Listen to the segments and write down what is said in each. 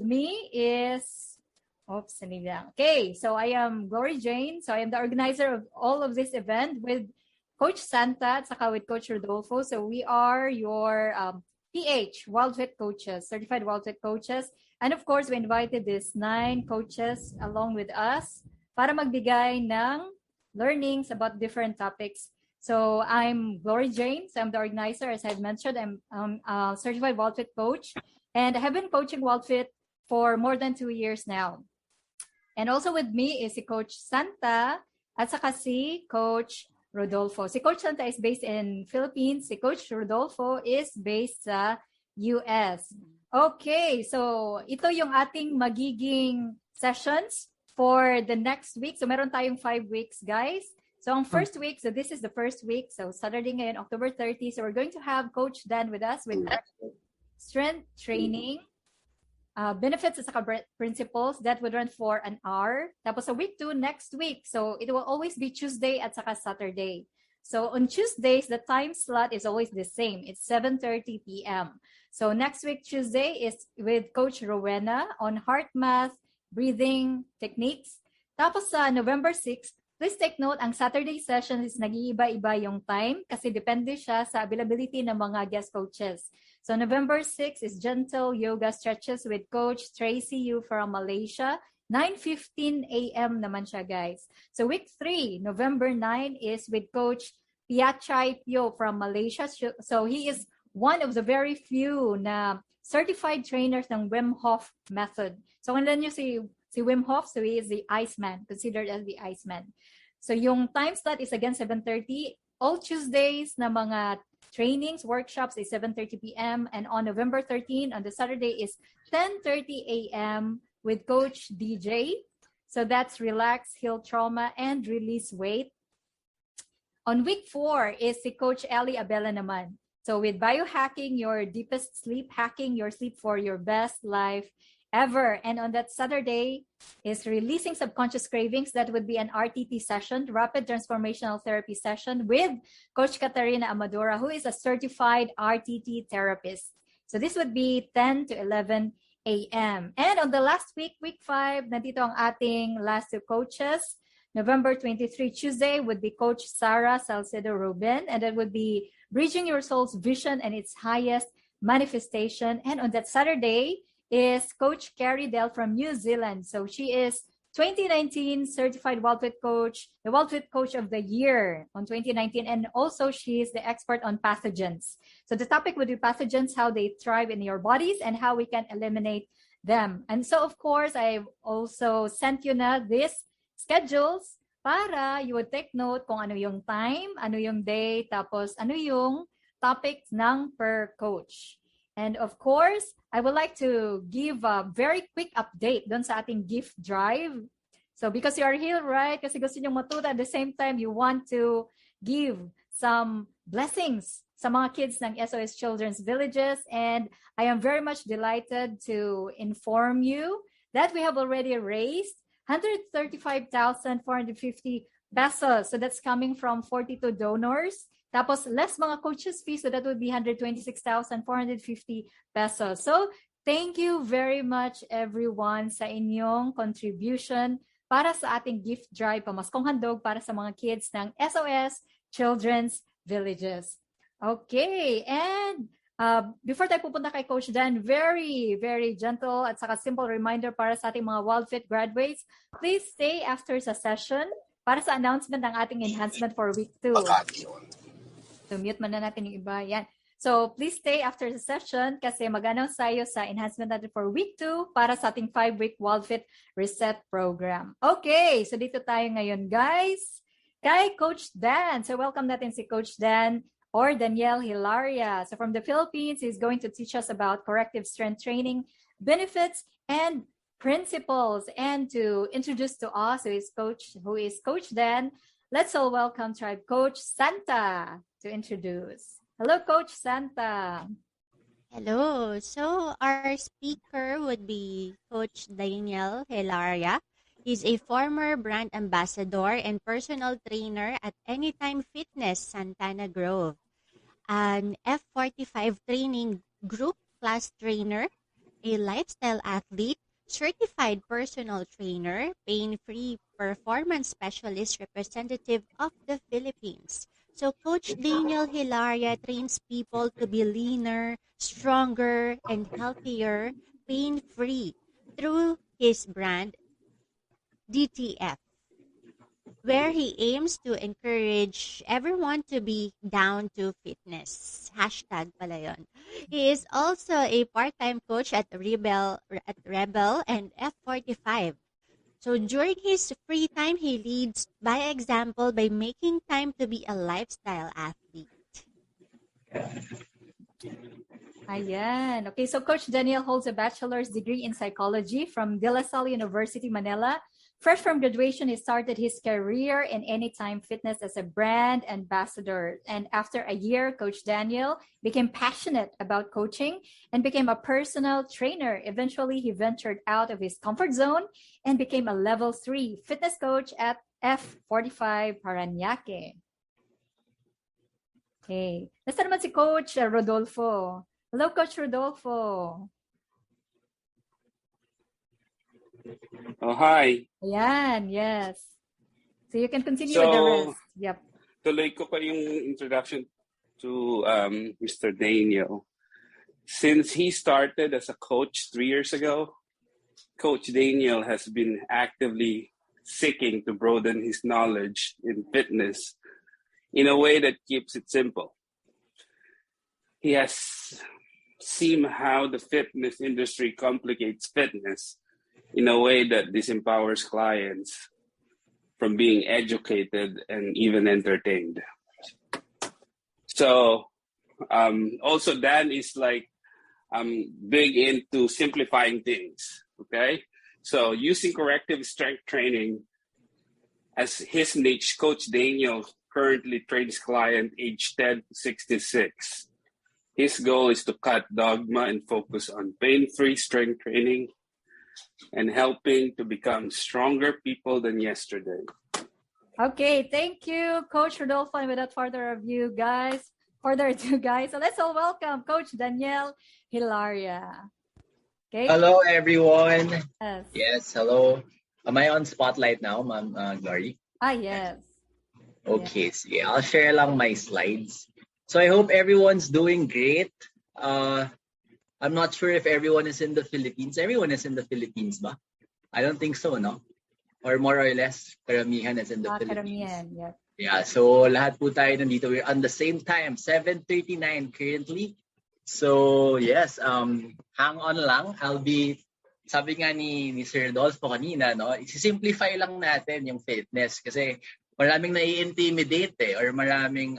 me is, okay, so I am Glory Jane. So I am the organizer of all of this event with Coach Santa at saka with Coach Rodolfo. So we are your PH, Wild Fit coaches, certified Wild Fit coaches. And of course, we invited these 9 coaches along with us para magbigay ng learnings about different topics. So I'm Glory Jane. So I'm the organizer, as I've mentioned. I'm a certified Wild Fit coach. And I have been coaching Wild Fit for more than 2 years now. And also with me is si Coach Santa at saka si Coach Rodolfo. Si Coach Santa is based in Philippines. Si Coach Rodolfo is based sa US. Okay, so ito yung ating magiging sessions for the next week. So meron tayong 5 weeks, guys. So ang first week, so this is the first week. So Saturday ngayon, October 30. So we're going to have Coach Dan with us with strength training, benefits at saka principles that would run for an hour. Tapos sa week 2, next week. So it will always be Tuesday at saka Saturday. So on Tuesdays, the time slot is always the same. It's 7:30 p.m. So next week, Tuesday, is with Coach Rowena on heart math, breathing techniques. Tapos sa November 6, please take note, ang Saturday session is nag-iiba-iba yung time kasi depende siya sa availability ng mga guest coaches. So November 6 is gentle yoga stretches with Coach Tracy Yu from Malaysia. 9:15 a.m. naman siya, guys. So week 3, November 9 is with Coach Piachai Pio from Malaysia. So he is one of the very few na certified trainers ng Wim Hof method. So kung alam nyo si Wim Hof, so he is the Iceman, considered as the Iceman. So yung time slot is again 7:30. All Tuesdays na mga trainings, workshops is 7:30 p.m. And on November 13, on the Saturday is 10:30 a.m. with Coach DJ. So that's relax, heal trauma, and release weight. On week 4 is si Coach Ellie Abela naman. So with biohacking, your deepest sleep, hacking your sleep for your best life ever. And on that Saturday is releasing subconscious cravings. That would be an RTT session, rapid transformational therapy session with Coach Katarina Amadora, who is a certified RTT therapist. So this would be 10 to 11 a.m. And on the last week, week 5, nandito ang ating last 2 coaches. November 23, Tuesday, would be Coach Sarah Salcedo Ruben, and that would be Bridging Your Soul's Vision and Its Highest Manifestation. And on that Saturday is Coach Carrie Dell from New Zealand. So she is 2019 Certified Wild Fit Coach, the Wild Fit Coach of the Year on 2019. And also she is the expert on pathogens. So the topic would be pathogens, how they thrive in your bodies and how we can eliminate them. And so of course, I've also sent you na this schedules para you would take note kung ano yung time, ano yung day, tapos ano yung topics ng per coach. And of course, I would like to give a very quick update doon sa ating gift drive. So because you are here, right? Kasi gusto nyo matuto at the same time, you want to give some blessings sa mga kids ng SOS Children's Villages. And I am very much delighted to inform you that we have already raised 135,450 pesos. So that's coming from 42 donors. Tapos less mga coaches fees, so that would be 126,450 pesos. So thank you very much everyone sa inyong contribution para sa ating gift drive, pamaskong handog para sa mga kids ng SOS Children's Villages. Okay, and before tayo pupunta kay Coach Dan, very, very gentle at saka simple reminder para sa ating mga Wild Fit graduates, please stay after sa session para sa announcement ng ating enhancement for week 2. So mute muna natin yung iba. Yan. So please stay after the session kasi mag-announce tayo sa enhancement natin for week 2 para sa ating 5-week Wild Fit Reset Program. Okay, so dito tayo ngayon guys kay Coach Dan. So welcome natin si Coach Dan or Daniel Hilaria. So from the Philippines, he's going to teach us about corrective strength training, benefits, and principles. And to introduce to us who is Coach Dan, let's all welcome Tribe Coach Santa to introduce. Hello, Coach Santa. Hello. So our speaker would be Coach Daniel Hilaria. He's a former brand ambassador and personal trainer at Anytime Fitness, Santana Grove, an F45 training group class trainer, a lifestyle athlete, certified personal trainer, pain-free performance specialist representative of the Philippines. So Coach Daniel Hilaria trains people to be leaner, stronger, and healthier, pain-free through his brand DTF, where he aims to encourage everyone to be down to fitness. Hashtag pala yun. He is also a part-time coach at Rebel and F45. So during his free time, he leads by example by making time to be a lifestyle athlete. Ayan. Okay, so Coach Daniel holds a bachelor's degree in psychology from De La Salle University, Manila. Fresh from graduation, he started his career in Anytime Fitness as a brand ambassador. And after a year, Coach Daniel became passionate about coaching and became a personal trainer. Eventually, he ventured out of his comfort zone and became a level 3 fitness coach at F45 Parañaque. Okay. Nasa naman si Coach Rodolfo. Hello, Coach Rodolfo. Oh, hi. Ayan, yes. So you can continue with the rest. Yep. Tuloy ko pa yung introduction to Mr. Daniel. Since he started as a coach 3 years ago, Coach Daniel has been actively seeking to broaden his knowledge in fitness in a way that keeps it simple. He has seen how the fitness industry complicates fitness in a way that disempowers clients from being educated and even entertained. So also Dan is like big into simplifying things, okay? So using corrective strength training as his niche, Coach Daniel currently trains clients aged 10 to 66. His goal is to cut dogma and focus on pain-free strength training and helping to become stronger people than yesterday. Okay, thank you, Coach Rodolfo. And without further ado, guys, so let's all welcome Coach Daniel Hilaria. Okay. Hello, everyone. Yes. Yes, hello. Am I on spotlight now, Ma'am Glory? Yes. Okay, sige. I'll share lang my slides. So I hope everyone's doing great. I'm not sure if everyone is in the Philippines. Everyone is in the Philippines ba? I don't think so, no? Or more or less, karamihan is in the Philippines. Karamihan, yeah. Yeah, so lahat po tayo nandito. We're on the same time, 7:39 currently. So yes, hang on lang. Sabi nga ni Sir Rodolfo kanina, no? Isi-simplify lang natin yung fitness kasi maraming nai-intimidate or maraming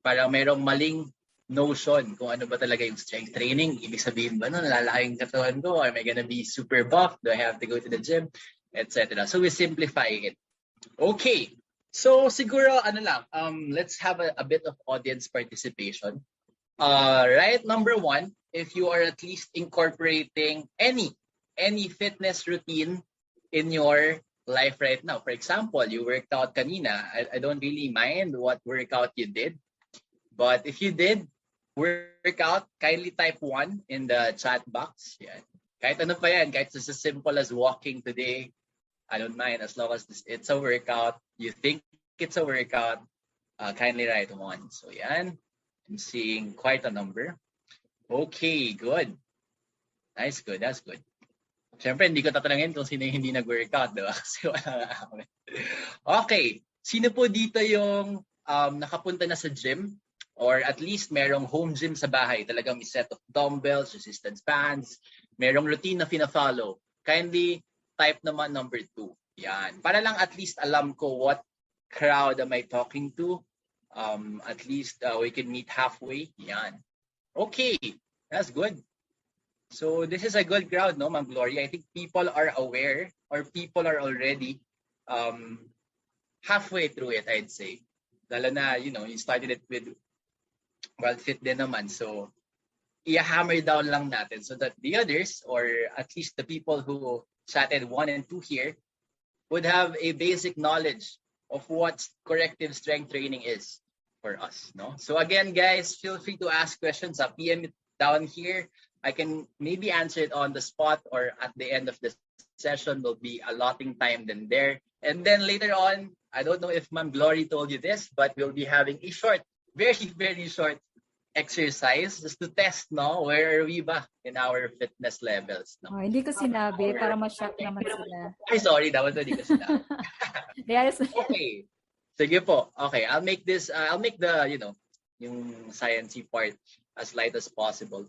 parang merong maling notion kung ano ba talaga yung strength training. Ibig sabihin ba, nalalaking katawan ko? Am I gonna be super buff? Do I have to go to the gym? Etc. So we simplify it. Okay. So siguro, let's have a bit of audience participation. Right, number one, if you are at least incorporating any fitness routine in your life right now. For example, you worked out kanina. I don't really mind what workout you did. But if you did workout, kindly type 1 in the chat box. Yeah. Kahit ano pa yan, kahit it's as simple as walking today, I don't mind as long as it's a workout. You think it's a workout, kindly write 1. So yan, I'm seeing quite a number. Okay, good. Nice, good. That's good. Siyempre, hindi ko tatanungin kung sino yung hindi nag-workout, diba? Kasi wala nga. Okay, sino po dito yung nakapunta na sa gym? Or at least merong home gym sa bahay. Talagang may set of dumbbells, resistance bands. Merong routine na fina-follow. Kindly type naman number 2. Yan. Para lang at least alam ko what crowd am I talking to. At least we can meet halfway. Yan. Okay. That's good. So this is a good crowd, no, Ma'am Gloria? I think people are aware or people are already halfway through it, I'd say. Lalo na, you started it with fit din naman. So, i-hammer down lang natin so that the others, or at least the people who chatted 1 and 2 here, would have a basic knowledge of what corrective strength training is for us. No? So again, guys, feel free to ask questions. PM it down here. I can maybe answer it on the spot, or at the end of the session we'll be allotting time then there. And then later on, I don't know if Ma'am Glory told you this, but we'll be having a short, very, very short exercise just to test, no, where are we ba in our fitness levels, no? Hindi ko sinabi para ma-shock naman sila. Ay, sorry, dapat hindi ko sinabi. Yes. Okay. Sige po. Okay, I'll make the, yung sciencey part as light as possible.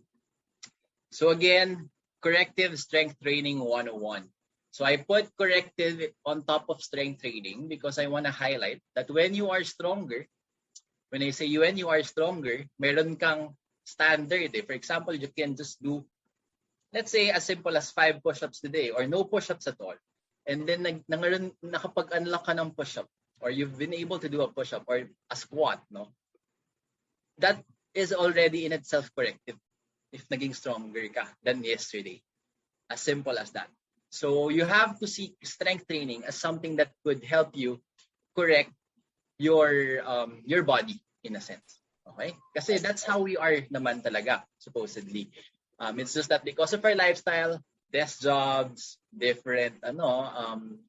So again, corrective strength training 101. So I put corrective on top of strength training because I want to highlight that when you are stronger, when I say when you are stronger, meron kang standard. For example, you can just do, let's say, as simple as 5 push-ups today or no push-ups at all. And then nakapag-unlock ka ng push-up, or you've been able to do a push-up or a squat, no? That is already in itself corrective if naging stronger ka than yesterday. As simple as that. So you have to see strength training as something that could help you correct your body in a sense. Okay? Kasi that's how we are naman talaga, supposedly. It's just that because of our lifestyle, desk jobs, different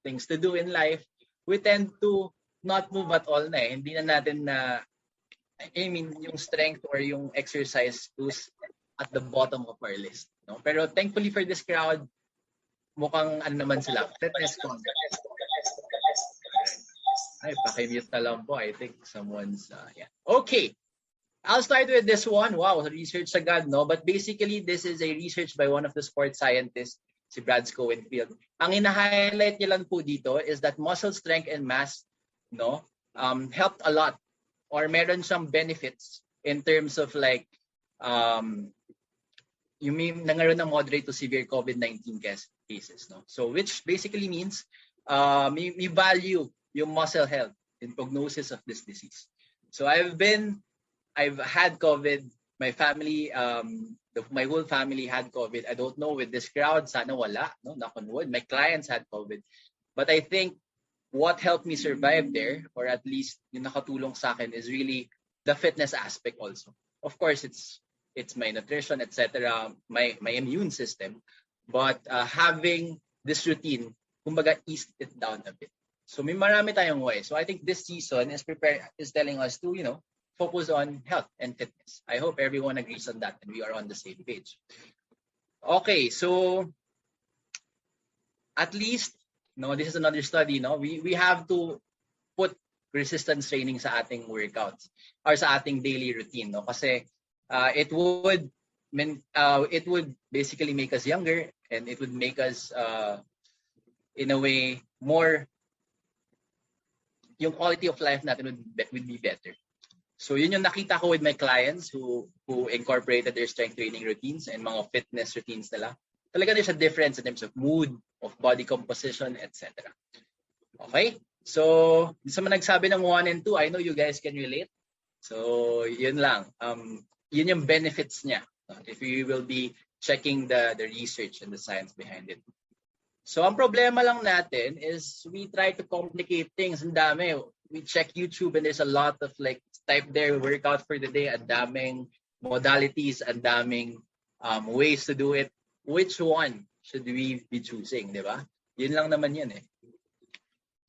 things to do in life, we tend to not move at all na eh. Hindi na natin yung strength or yung exercise is at the bottom of our list. No? Pero thankfully for this crowd, mukhang naman sila, fitness conscious. Ay, pakimute na lang po. I think someone's, yeah. Okay. I'll start with this one. Wow, research agad, no? But basically, this is a research by one of the sports scientists, si Brad Schoenfield. Ang ina-highlight niya lang po dito is that muscle strength and mass, no, helped a lot, or meron siyang benefits in terms of like, you mean nangaroon ng moderate to severe COVID-19 cases, no? So which basically means may value yung muscle health in prognosis of this disease. So I've had COVID. My family, my whole family had COVID. I don't know with this crowd, sana wala, no? Knock on wood. My clients had COVID. But I think what helped me survive there, or at least yung nakatulong sa akin, is really the fitness aspect also. Of course, it's my nutrition, etc., my immune system. But having this routine, kumbaga, eased it down a bit. So may marami tayong way. So I think this season is telling us to, focus on health and fitness. I hope everyone agrees on that and we are on the same page. Okay, so at least, this is another study, we have to put resistance training sa ating workouts or sa ating daily routine, kasi it would basically make us younger, and it would make us in a way more, yung quality of life natin would be better. So yun yung nakita ko with my clients who incorporated their strength training routines and mga fitness routines nila. Talaga there's a difference in terms of mood, of body composition, etc. Okay? So, sa mga nagsabi ng 1 and 2, I know you guys can relate. So, yun lang. Yun yung benefits niya. If you will be checking the research and the science behind it. So, ang problema lang natin is we try to complicate things. Ang dami. We check YouTube and there's a lot of like, type there, workout for the day, ang daming modalities, ang daming ways to do it. Which one should we be choosing, di ba? Yun lang naman yan eh.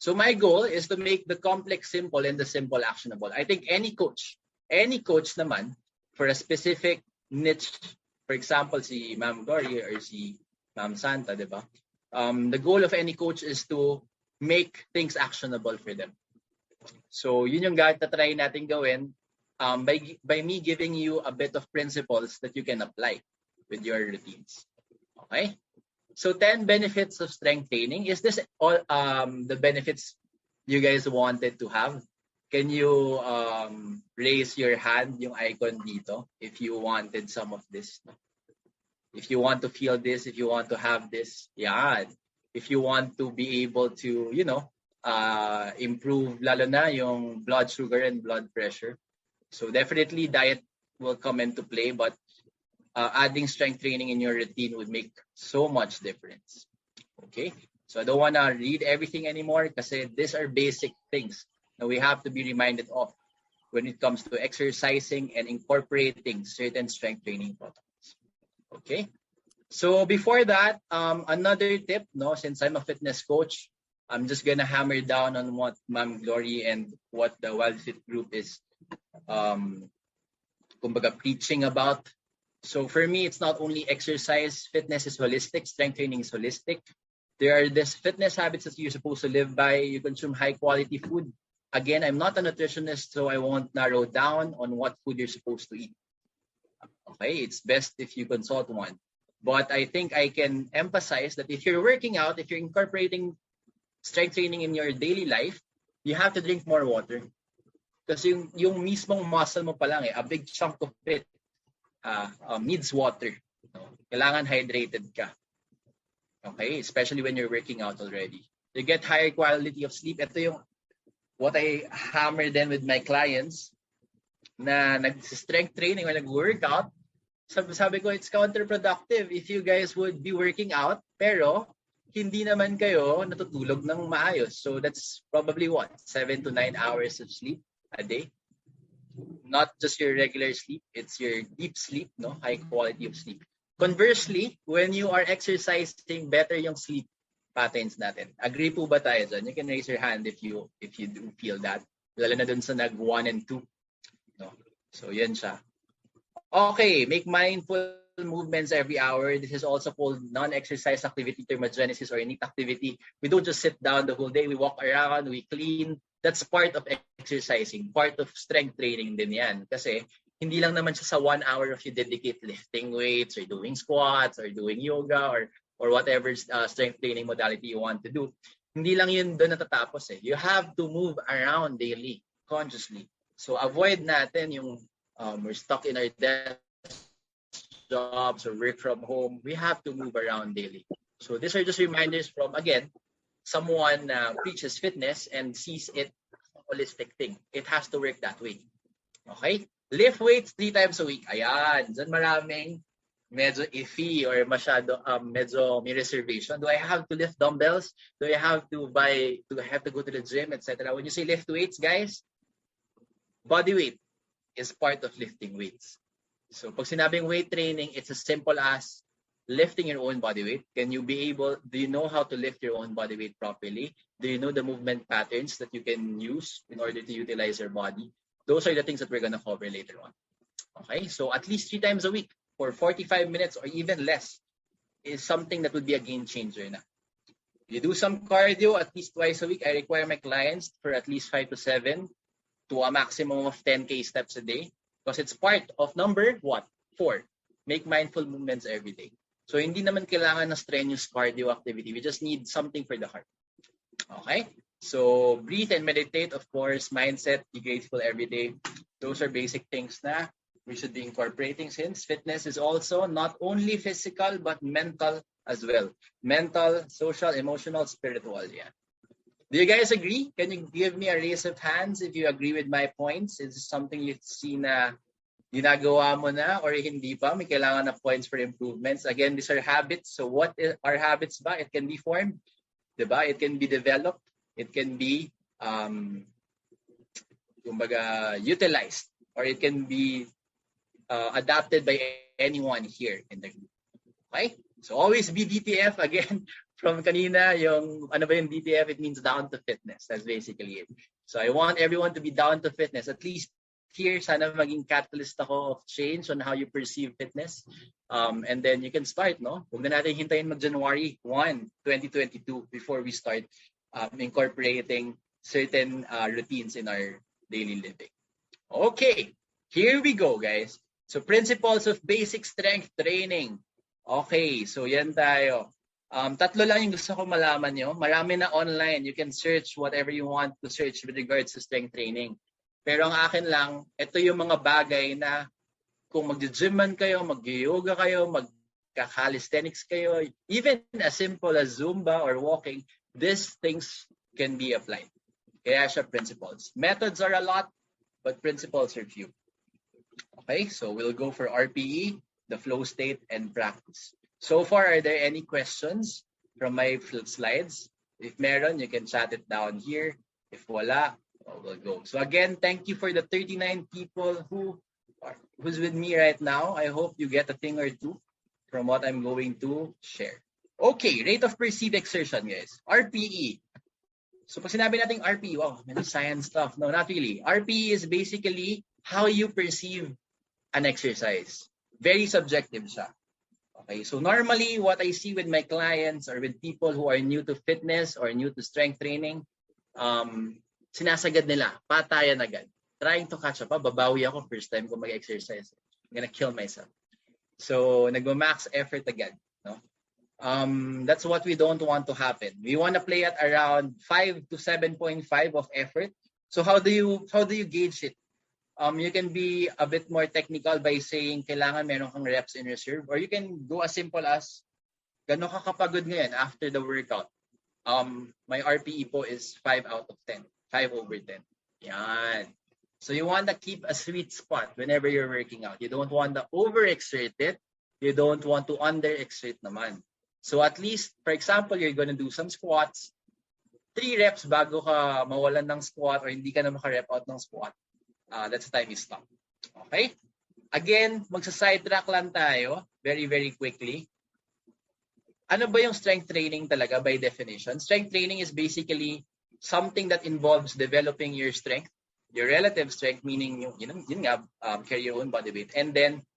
So my goal is to make the complex simple and the simple actionable. I think any coach naman for a specific niche, for example, si Ma'am Glory or si Ma'am Santa, di ba? The goal of any coach is to make things actionable for them. So yun yung try natin gawin by me giving you a bit of principles that you can apply with your routines. Okay? So 10 benefits of strength training. Is this all the benefits you guys wanted to have? Can you raise your hand, yung icon dito, if you wanted some of this? If you want to feel this, if you want to have this, yeah. If you want to be able to, improve lalo na yung blood sugar and blood pressure. So definitely diet will come into play, but adding strength training in your routine would make so much difference. Okay, so I don't want to read everything anymore kasi these are basic things that we have to be reminded of when it comes to exercising and incorporating certain strength training protocols. Okay. So before that, another tip, no, since I'm a fitness coach, I'm just gonna hammer down on what Ma'am Glory and what the Wild Fit group is kumbaga preaching about. So for me, it's not only exercise, fitness is holistic, strength training is holistic. There are these fitness habits that you're supposed to live by. You consume high quality food. Again, I'm not a nutritionist, so I won't narrow down on what food you're supposed to eat. Okay, it's best if you consult one. But I think I can emphasize that if you're working out, if you're incorporating strength training in your daily life, you have to drink more water. Kasi yung mismong muscle mo pa lang, a big chunk of it needs water. No? Kailangan hydrated ka. Okay, especially when you're working out already. You get higher quality of sleep. Ito yung what I hammer then with my clients na nag-strength training or nag-workout. Sabi ko, it's counterproductive if you guys would be working out, pero hindi naman kayo natutulog ng maayos. So that's probably what? 7 to 9 hours of sleep a day. Not just your regular sleep, it's your deep sleep, no? High quality of sleep. Conversely, when you are exercising, better yung sleep patterns natin. Agree po ba tayo dyan? You can raise your hand if you do feel that. Lalo na dun sa nag 1 and 2. No? So yan siya. Okay, make mindful movements every hour. This is also called non-exercise activity, thermogenesis, or neat activity. We don't just sit down the whole day. We walk around, we clean. That's part of exercising, part of strength training din yan. Kasi hindi lang naman siya sa 1 hour if you dedicate lifting weights or doing squats or doing yoga or whatever strength training modality you want to do. Hindi lang yun doon natatapos eh. You have to move around daily, consciously. So avoid natin yung we're stuck in our desk jobs or work from home. We have to move around daily. So these are just reminders from, again, someone preaches fitness and sees it a holistic thing. It has to work that way. Okay? Lift weights 3 times a week. Ayan. Diyan maraming medyo iffy or masyado medyo may reservation. Do I have to lift dumbbells? Do I have to go to the gym, etc.? When you say lift weights, guys, body weight is part of lifting weights. So pag sinabing weight training, it's as simple as lifting your own body weight. Do you know how to lift your own body weight properly? Do you know the movement patterns that you can use in order to utilize your body? Those are the things that we're going to cover later on. Okay, so at least 3 times a week for 45 minutes or even less is something that would be a game changer na. You do some cardio at least twice a week. I require my clients for at least 5 to 7 to a maximum of 10K steps a day because it's part of number 4. Make mindful movements every day. So hindi naman kailangan na strenuous cardio activity. We just need something for the heart. Okay? So breathe and meditate, of course. Mindset, be grateful every day. Those are basic things na we should be incorporating since fitness is also not only physical but mental as well. Mental, social, emotional, spiritual. Yeah. Do you guys agree? Can you give me a raise of hands if you agree with my points? Is this something you see na ginagawa mo na or hindi pa? May kailangan na points for improvements. Again, these are habits. So what are habits ba? It can be formed. Diba? It can be developed. It can be utilized or it can be adapted by anyone here in the group. Okay? So always be DTF again. From kanina, yung ano ba yung DTF? It means down to fitness. That's basically it. So I want everyone to be down to fitness. At least here, sana maging catalyst ako of change on how you perceive fitness. And then you can start, no? Huwag na natin hintayin mag-January 1, 2022 before we start incorporating certain routines in our daily living. Okay, here we go, guys. So principles of basic strength training. Okay, so yan tayo. Tatlo lang yung gusto ko malaman nyo. Marami na online. You can search whatever you want to search with regards to strength training. Pero ang akin lang, ito yung mga bagay na kung mag-gym man kayo, mag-yoga kayo, mag-calisthenics kayo, even as simple as Zumba or walking, these things can be applied. Kaya siya principles. Methods are a lot, but principles are few. Okay, so we'll go for RPE, the flow state, and practice. So far, are there any questions from my slides? If meron, you can chat it down here. If wala, we'll go. So again, thank you for the 39 people who's with me right now. I hope you get a thing or two from what I'm going to share. Okay, rate of perceived exertion, guys. RPE. So pag sinabi natin RPE, wow, may science stuff. No, not really. RPE is basically how you perceive an exercise. Very subjective siya. Okay, so normally what I see with my clients or with people who are new to fitness or new to strength training, sinasagad nila, patayan agad. Trying to catch up, babawi ako first time ko mag-exercise. I'm gonna kill myself. So nagma-max effort agad. No? That's what we don't want to happen. We want to play at around 5 to 7.5 of effort. So how do you gauge it? You can be a bit more technical by saying kailangan meron kang reps in reserve, or you can go as simple as gano'n ka kapagod ngayon after the workout. My RPE po is 5 out of 10, 5 over 10. Yan. So you want to keep a sweet spot whenever you're working out. You don't want to overexert it. You don't want to underexert naman. So at least, for example, you're going to do some squats. 3 reps bago ka mawalan ng squat or hindi ka na maka-rep out ng squat. That's the time you stop. Okay? Again, magsa-sidetrack lang tayo very, very quickly. Ano ba yung strength training talaga by definition? Strength training is basically something that involves developing your strength, your relative strength, meaning yun nga, carry your own body weight. And then,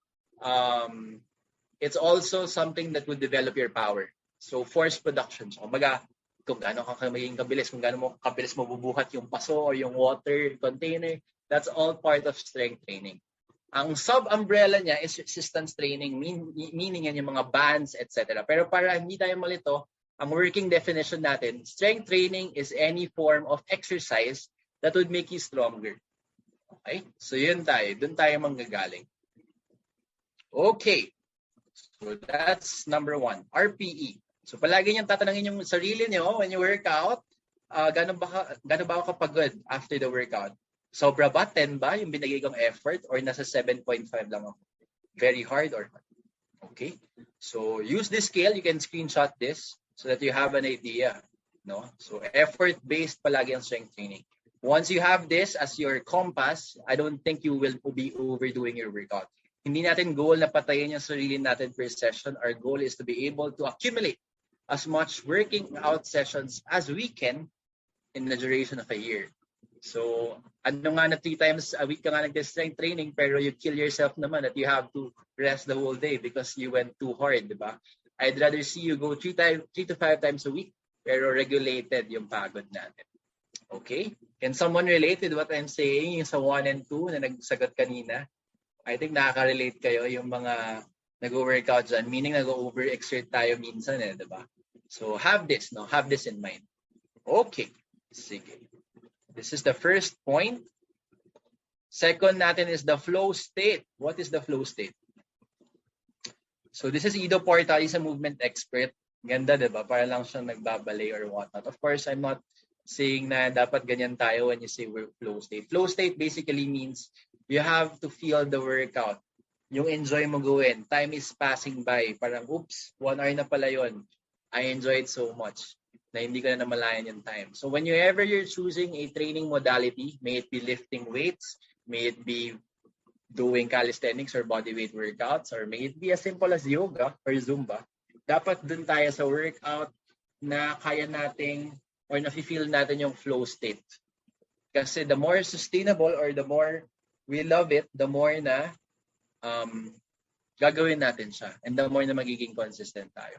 it's also something that would develop your power. So, force production. So, kumbaga, kung gaano ka magiging kabilis, kung gaano mo kabilis mo bubuhat yung paso or yung water container, that's all part of strength training. Ang sub-umbrella niya is resistance training, meaning yan yung mga bands, etc. Pero para hindi tayo malito, ang working definition natin, strength training is any form of exercise that would make you stronger. Okay? So yun tayo. Doon tayo manggagaling. Okay. So that's number 1. RPE. So palagi niyong tatanungin yung sarili niyo when you work out, gaano ba ako kapagod after the workout? Sobra ba? 10 ba yung binigay kong effort or nasa 7.5 lang ako? Very hard or hard? Okay. So use this scale. You can screenshot this so that you have an idea. No? So effort-based palagi ang strength training. Once you have this as your compass, I don't think you will be overdoing your workout. Hindi natin goal na patayin yung sarili natin per session. Our goal is to be able to accumulate as much working out sessions as we can in the duration of a year. So, ano nga na 3 times a week ka nga nag-strength training pero you kill yourself naman that you have to rest the whole day because you went too hard, di ba? I'd rather see you go 3 to 5 times a week pero regulated yung pagod natin. Okay? Can someone relate with what I'm saying? Yung sa 1 and 2 na nagsagot kanina? I think nakaka-relate kayo yung mga nag-workout dyan. Meaning nag-overexert tayo minsan di ba? So, have this in mind. Okay. Sige. This is the first point. Second natin is the flow state. What is the flow state? So this is Ido Portal, he's a movement expert. Ganda, diba? Para lang siyang nagbabalay or whatnot. Of course, I'm not saying na dapat ganyan tayo when you say we're flow state. Flow state basically means you have to feel the workout. Yung enjoy mo gawin. Time is passing by. Parang, oops, 1 hour na pala yun. I enjoyed so much na hindi ka na namalayan yung time. So whenever you're choosing a training modality, may it be lifting weights, may it be doing calisthenics or bodyweight workouts, or may it be as simple as yoga or Zumba, dapat dun tayo sa workout na kaya nating or nafe-feel natin yung flow state. Kasi the more sustainable or the more we love it, the more na gagawin natin siya and the more na magiging consistent tayo.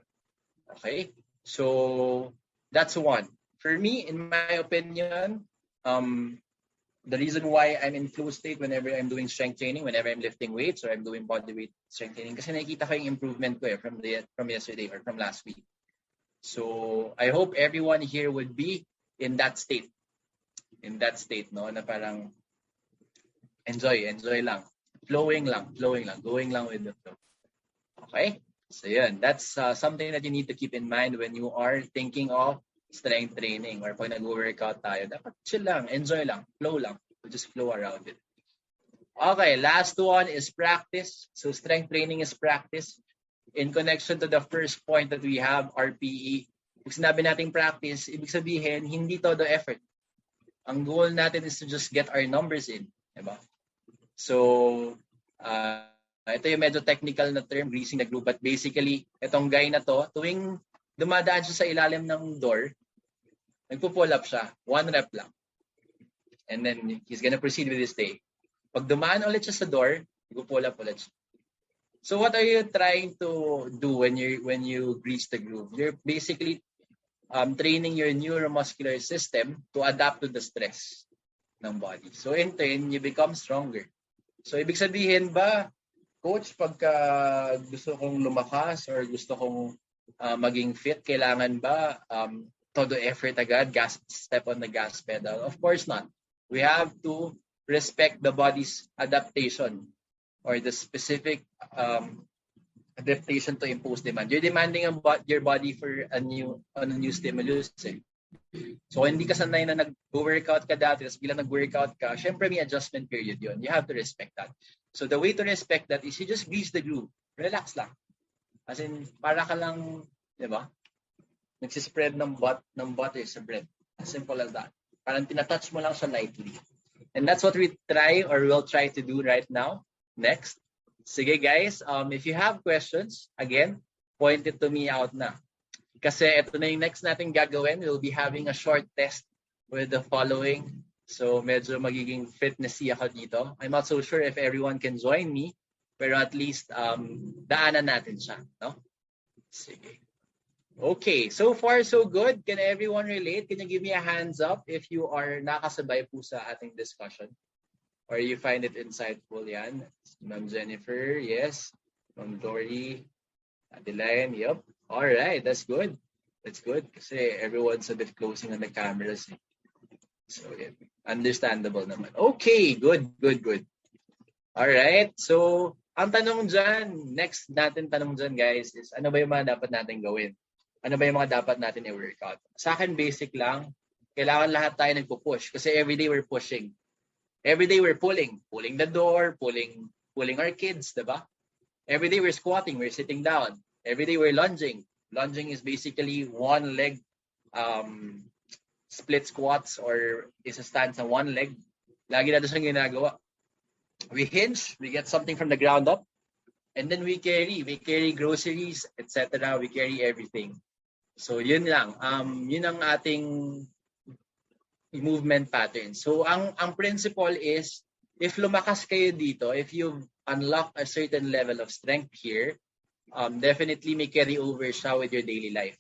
Okay? So, that's 1. For me, in my opinion, the reason why I'm in flow state whenever I'm doing strength training, whenever I'm lifting weights or I'm doing bodyweight strength training, kasi nakikita ko yung improvement ko from yesterday or from last week. So, I hope everyone here would be in that state. In that state, no? Na parang enjoy lang. Flowing lang, going lang with the flow. Okay? So yun, that's something that you need to keep in mind when you are thinking of strength training or pag nag-workout tayo. Dapat chill lang, enjoy lang, flow lang. Just flow around it. Okay, last one is practice. So strength training is practice. In connection to the first point that we have, RPE. Pag sinabi natin practice, ibig sabihin, hindi todo effort. Ang goal natin is to just get our numbers in. Diba? So, Ito yung medyo technical na term, greasing the groove. But basically, itong guy na to, tuwing dumadaan siya sa ilalim ng door, nagpo-pull up siya. 1 rep lang. And then, he's gonna proceed with his day. Pag dumaan ulit siya sa door, nagpo-pull up ulit siya. So what are you trying to do when you grease the groove? You're basically training your neuromuscular system to adapt to the stress ng body. So in turn, you become stronger. So ibig sabihin ba, Coach, pagka gusto kong lumakas or gusto kong maging fit, kailangan ba todo effort agad, step on the gas pedal? Of course not. We have to respect the body's adaptation or the specific adaptation to impose demand. You're demanding your body for a new stimulus. So hindi ka sanay na nag-workout ka dati, tapos bilang nag-workout ka, syempre may adjustment period yun. You have to respect that. So the way to respect that is you just grease the groove. Relax lang. As in, para ka lang, di ba? Nagsispread ng butter sa bread. As simple as that. Parang tinatouch mo lang siya lightly. And that's what we try or will try to do right now. Next. Sige guys, if you have questions, again, point it to me out na. Kasi ito na yung next natin gagawin. We'll be having a short test with the following. So medyo magiging fitnessy ako dito. I'm not so sure if everyone can join me, pero at least daanan natin siya, no? Sige. Okay, so far so good. Can everyone relate? Can you give me a hands up if you are nakasabay po sa ating discussion? Or you find it insightful yan? Ma'am Jennifer, yes. Ma'am Dory, Adeline, yep. All right, that's good. That's good kasi everyone's a bit closing on the cameras. So, yeah, understandable naman. Okay, good. All right, so ang tanong dyan, next natin tanong dyan guys is ano ba yung mga dapat natin gawin? Ano ba yung mga dapat natin i-workout? Sa akin, basic lang. Kailangan lahat tayo nagpo-push kasi everyday we're pushing. Everyday we're pulling the door, pulling our kids, diba? Everyday we're squatting, we're sitting down. Everyday we're lunging. Lunging is basically one leg split squats or is a stance on one leg. Lagi natin siyang ginagawa. We hinge, we get something from the ground up, and then we carry groceries, etc. We carry everything. So yun lang. Yun ang ating movement pattern. So ang principle is if lumakas kayo dito, if you've unlocked a certain level of strength here, definitely may carry over siya with your daily life.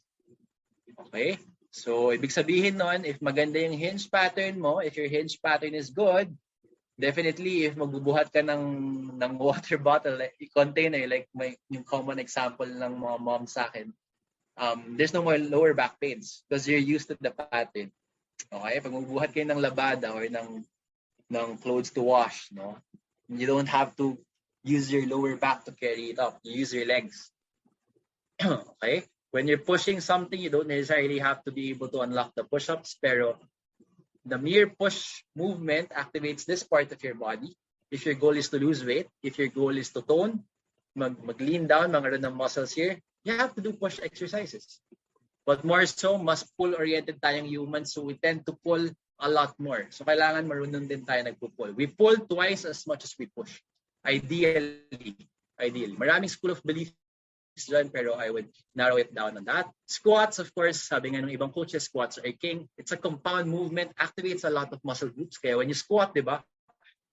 Okay? So ibig sabihin nun, if maganda yung hinge pattern mo, if your hinge pattern is good, definitely if magbubuhat ka ng water bottle, container, like yung common example ng mga mom sa akin, there's no more lower back pains because you're used to the pattern. Okay, pag magbuhat kayo ng labada or ng clothes to wash, no, you don't have to use your lower back to carry it up. You use your legs. Okay, when you're pushing something, you don't necessarily have to be able to unlock the push-ups, pero the mere push movement activates this part of your body. If your goal is to lose weight, if your goal is to tone, mag-lean down, mga ng muscles here, you have to do push exercises. But more so, mas pull-oriented tayong humans, so we tend to pull a lot more. So kailangan marunong din tayo nagpo-pull. We pull twice as much as we push. Ideally. Maraming school of beliefs dyan, pero I would narrow it down on that. Squats, of course, sabi nga ng ibang coaches, squats are king. It's a compound movement, activates a lot of muscle groups. Kaya when you squat, di ba,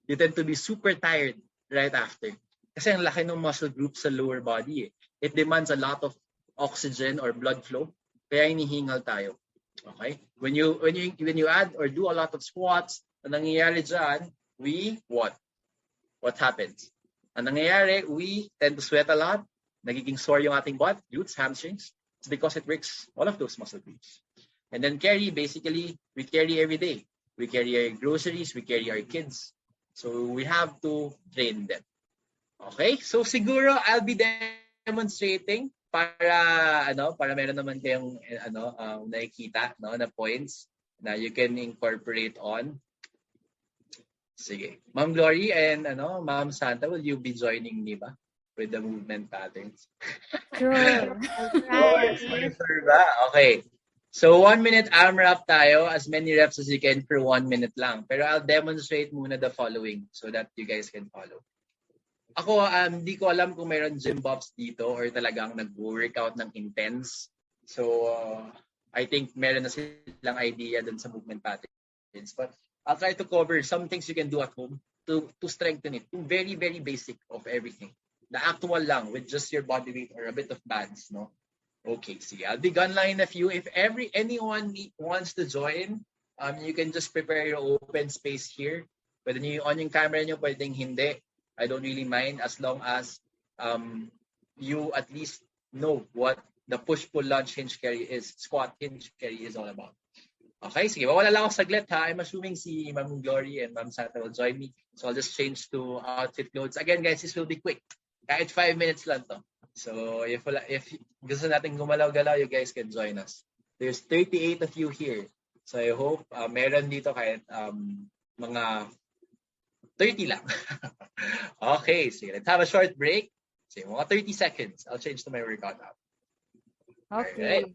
you tend to be super tired right after. Kasi ang laki ng muscle groups sa lower body. It demands a lot of oxygen or blood flow. Kaya hinihingal tayo. Okay? When you add or do a lot of squats, ang nangyayari dyan, what happens? Ang nangyayari, we tend to sweat a lot, nagiging sore yung ating butt, glutes, hamstrings. It's because it works all of those muscle groups. And then carry, basically, we carry every day. We carry our groceries, we carry our kids. So we have to train them. Okay? So siguro, I'll be demonstrating para meron naman kayong nakikita na points na you can incorporate on. Sige. Ma'am Glory and Ma'am Santa, will you be joining me ba with the movement patterns? Sure. Okay. So 1 minute AMRAP tayo, as many reps as you can for 1 minute lang. Pero I'll demonstrate muna the following so that you guys can follow. Ako, di ko alam kung mayroon gym buffs dito or talagang nag-workout ng intense. So, I think meron na silang idea dun sa movement patterns. But I'll try to cover some things you can do at home to strengthen it. Very, very basic of everything. The actual lang with just your body weight or a bit of bands, no? Okay, sige. I'll be gone lang in a few. If anyone wants to join, you can just prepare your open space here. Pwede nyo on yung camera nyo, pwedeng hindi. I don't really mind as long as you at least know what the push-pull lunge hinge carry is, squat hinge carry is all about. Okay, sige. Wala lang ako saglit ha. I'm assuming si Ma'am Glory and Ma'am Santa will join me. So I'll just change to outfit clothes. Again, guys, this will be quick. Kahit 5 minutes lang to. So if gusto natin gumalaw-galaw, you guys can join us. There's 38 of you here. So I hope meron dito kahit mga 30 lang. Okay, so let's have a short break. So mga 30 seconds. I'll change to my workout app. Okay.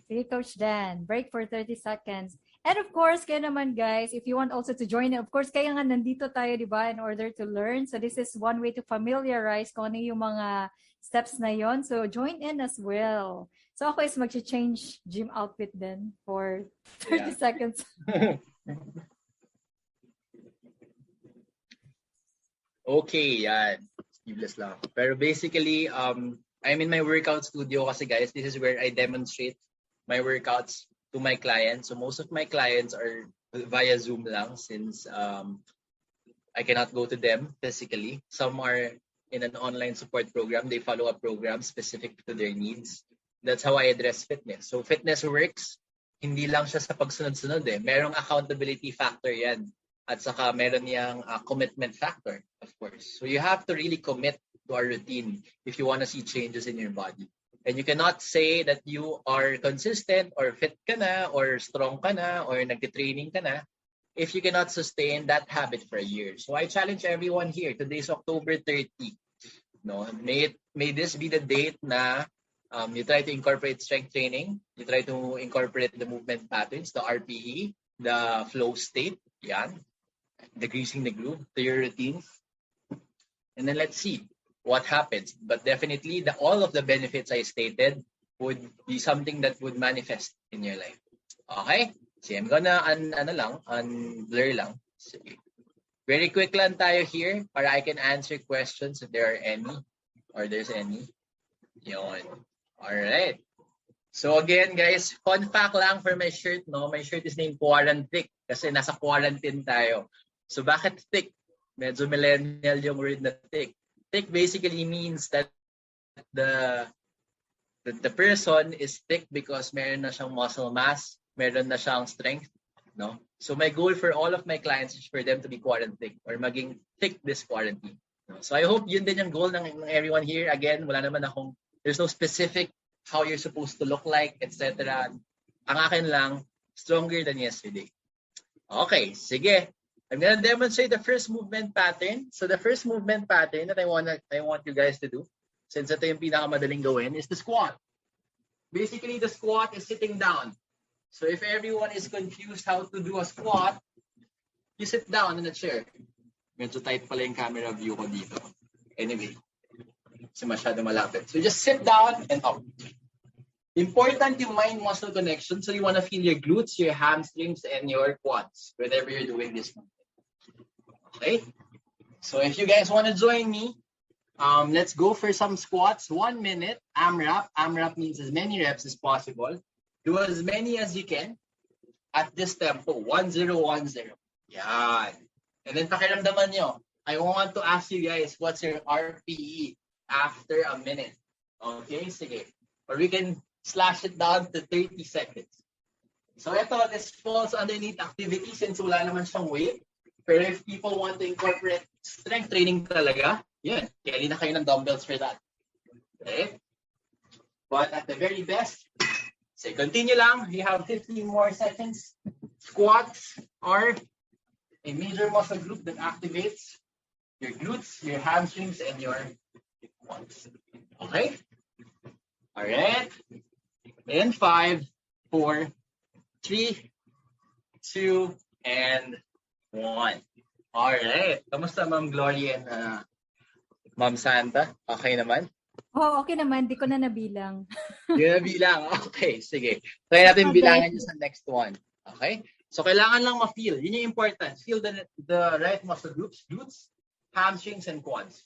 Sige, Coach Dan. Break for 30 seconds. And of course, kaya naman guys, if you want also to join, of course, kaya nga nandito tayo, di ba, in order to learn. So this is one way to familiarize kung ano yung mga steps na yon. So join in as well. So ako is mag-change gym outfit din for 30 seconds. Okay, yan. Sleeveless lang. Pero basically, I'm in my workout studio kasi guys, this is where I demonstrate my workouts to my clients. So most of my clients are via Zoom lang since I cannot go to them physically. Some are in an online support program. They follow a program specific to their needs. That's how I address fitness. So fitness works, hindi lang siya sa pagsunod-sunod eh. Merong accountability factor yan. At saka meron niyang commitment factor, of course. So you have to really commit to a routine if you want to see changes in your body. And you cannot say that you are consistent or fit ka na or strong ka na or nagtitraining ka na if you cannot sustain that habit for a year. So I challenge everyone here. Today is October 30. No, may this be the date na you try to incorporate strength training. You try to incorporate the movement patterns, the RPE, the flow state, yan, the greasing the groove to your routines. And then let's see what happens. But definitely, all of the benefits I stated would be something that would manifest in your life. Okay? So I'm gonna blur lang. Sige. Very quick lang tayo here para I can answer questions if there are any or there's any. Yun. Alright. So again, guys, fun fact lang for my shirt, no? My shirt is named Quarantine kasi nasa quarantine tayo. So bakit thick? Medyo millennial yung word na thick. Thick basically means that the person is thick because meron na siyang muscle mass, meron na siyang strength, no? So my goal for all of my clients is for them to be quarantine or maging thick this quarantine. No? So I hope yun din yung goal ng everyone here. Again, there's no specific how you're supposed to look like, etc. Ang akin lang, stronger than yesterday. Okay, sige. I'm gonna demonstrate the first movement pattern. So the first movement pattern that I want you guys to do, since ito yung pinakamadaling gawin, is the squat. Basically, the squat is sitting down. So if everyone is confused how to do a squat, you sit down in a chair. Medyo tight pala yung camera view ko dito. Anyway, kasi masyado malapit. So just sit down and up. Important yung mind-muscle connection. So you want to feel your glutes, your hamstrings, and your quads whenever you're doing this movement. Okay? So if you guys want to join me, let's go for some squats. 1 minute, AMRAP. AMRAP means as many reps as possible. Do as many as you can at this tempo. 1010. Yan. And then pakiramdaman nyo. I want to ask you guys, what's your RPE after a minute? Okay, sige. Or we can slash it down to 30 seconds. So this falls underneath activity since wala naman siyang weight. Pero if people want to incorporate strength training talaga, yun, carry na kayo ng dumbbells for that. Okay? But at the very best, say continue lang. You have 15 more seconds. Squats are a major muscle group that activates your glutes, your hamstrings, and your quads. Okay? All right. In 5, 4, 3, 2, and 1. All right. Kamusta, Ma'am Glory and Ma'am Santa, okay naman? Oh, okay naman. Di ko na nabilang. Hindi na bilang. Okay, sige. Try natin bilangan yung sa next one. Okay? So, kailangan lang ma-feel. Yun yung important. Feel the right muscle groups, glutes, hamstrings, and quads.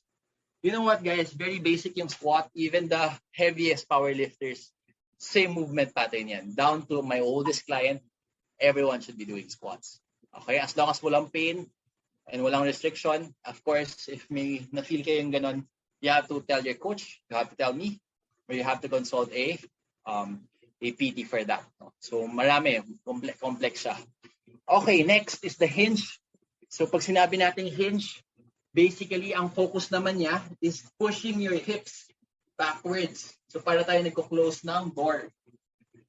You know what, guys? Very basic yung squat. Even the heaviest powerlifters, same movement pattern yan. Down to my oldest client, everyone should be doing squats. Okay? As long as walang pain and walang restriction, of course, if may na-feel kayong ganon, you have to tell your coach, you have to tell me, or you have to consult a PT for that. So, marami. Complex siya. Okay, next is the hinge. So, pag sinabi nating hinge, basically, ang focus naman niya is pushing your hips backwards. So, para tayo nagko-close ng door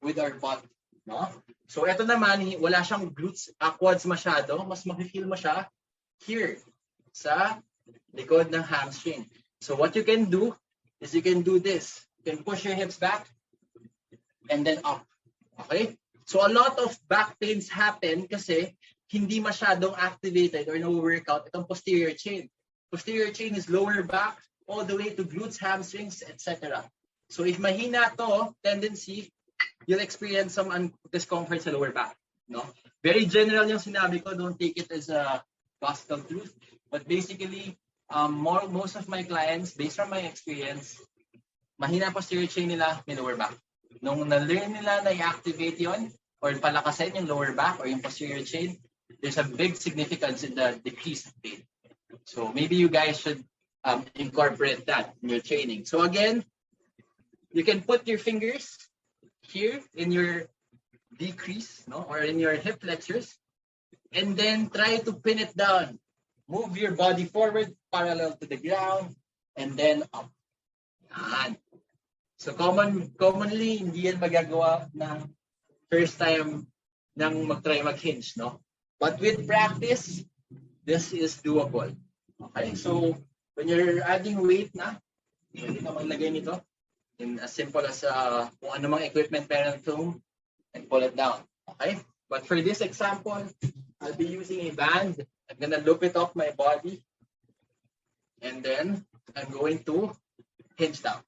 with our butt. No? So, ito naman, wala siyang glutes, quads masyado. Mas makifeel mo siya here sa likod ng hamstring. So, what you can do is you can do this. You can push your hips back and then up. Okay? So, a lot of back pains happen kasi hindi masyadong activated or no-workout itong posterior chain. Posterior chain is lower back all the way to glutes, hamstrings, etc. So if mahina to tendency, you'll experience some discomfort sa lower back. No? Very general yung sinabi ko. Don't take it as a gospel truth. But basically, most of my clients, based on my experience, mahina posterior chain nila, may lower back. Nung na-learn nila na i-activate yon or palakasin yung lower back or yung posterior chain, there's a big significance in the decrease of pain. So maybe you guys should incorporate that in your training. So again, you can put your fingers here in your decrease, no, or in your hip flexors, and then try to pin it down. Move your body forward parallel to the ground, and then up. Yan. So commonly, hindi yan magagawa ng first time nang mag-try mag-hinge, no? But with practice, this is doable. Okay, so when you're adding weight na, pwede ka maglagay nito in as simple as kung ano mang equipment meron foam and pull it down. Okay, but for this example, I'll be using a band. I'm gonna loop it off my body, and then I'm going to hinge down.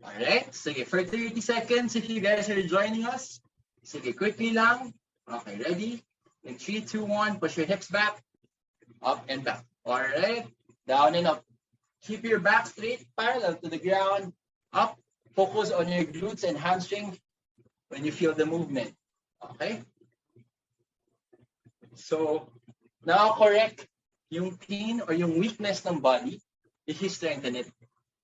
Alright, sige, for 30 seconds, if you guys are joining us, sige, quickly lang. Okay, ready? In 3, 2, 1, push your hips back, up and back. Alright, down and up. Keep your back straight, parallel to the ground, up. Focus on your glutes and hamstring when you feel the movement. Okay? So, now correct yung pain or yung weakness ng body if you strengthen it.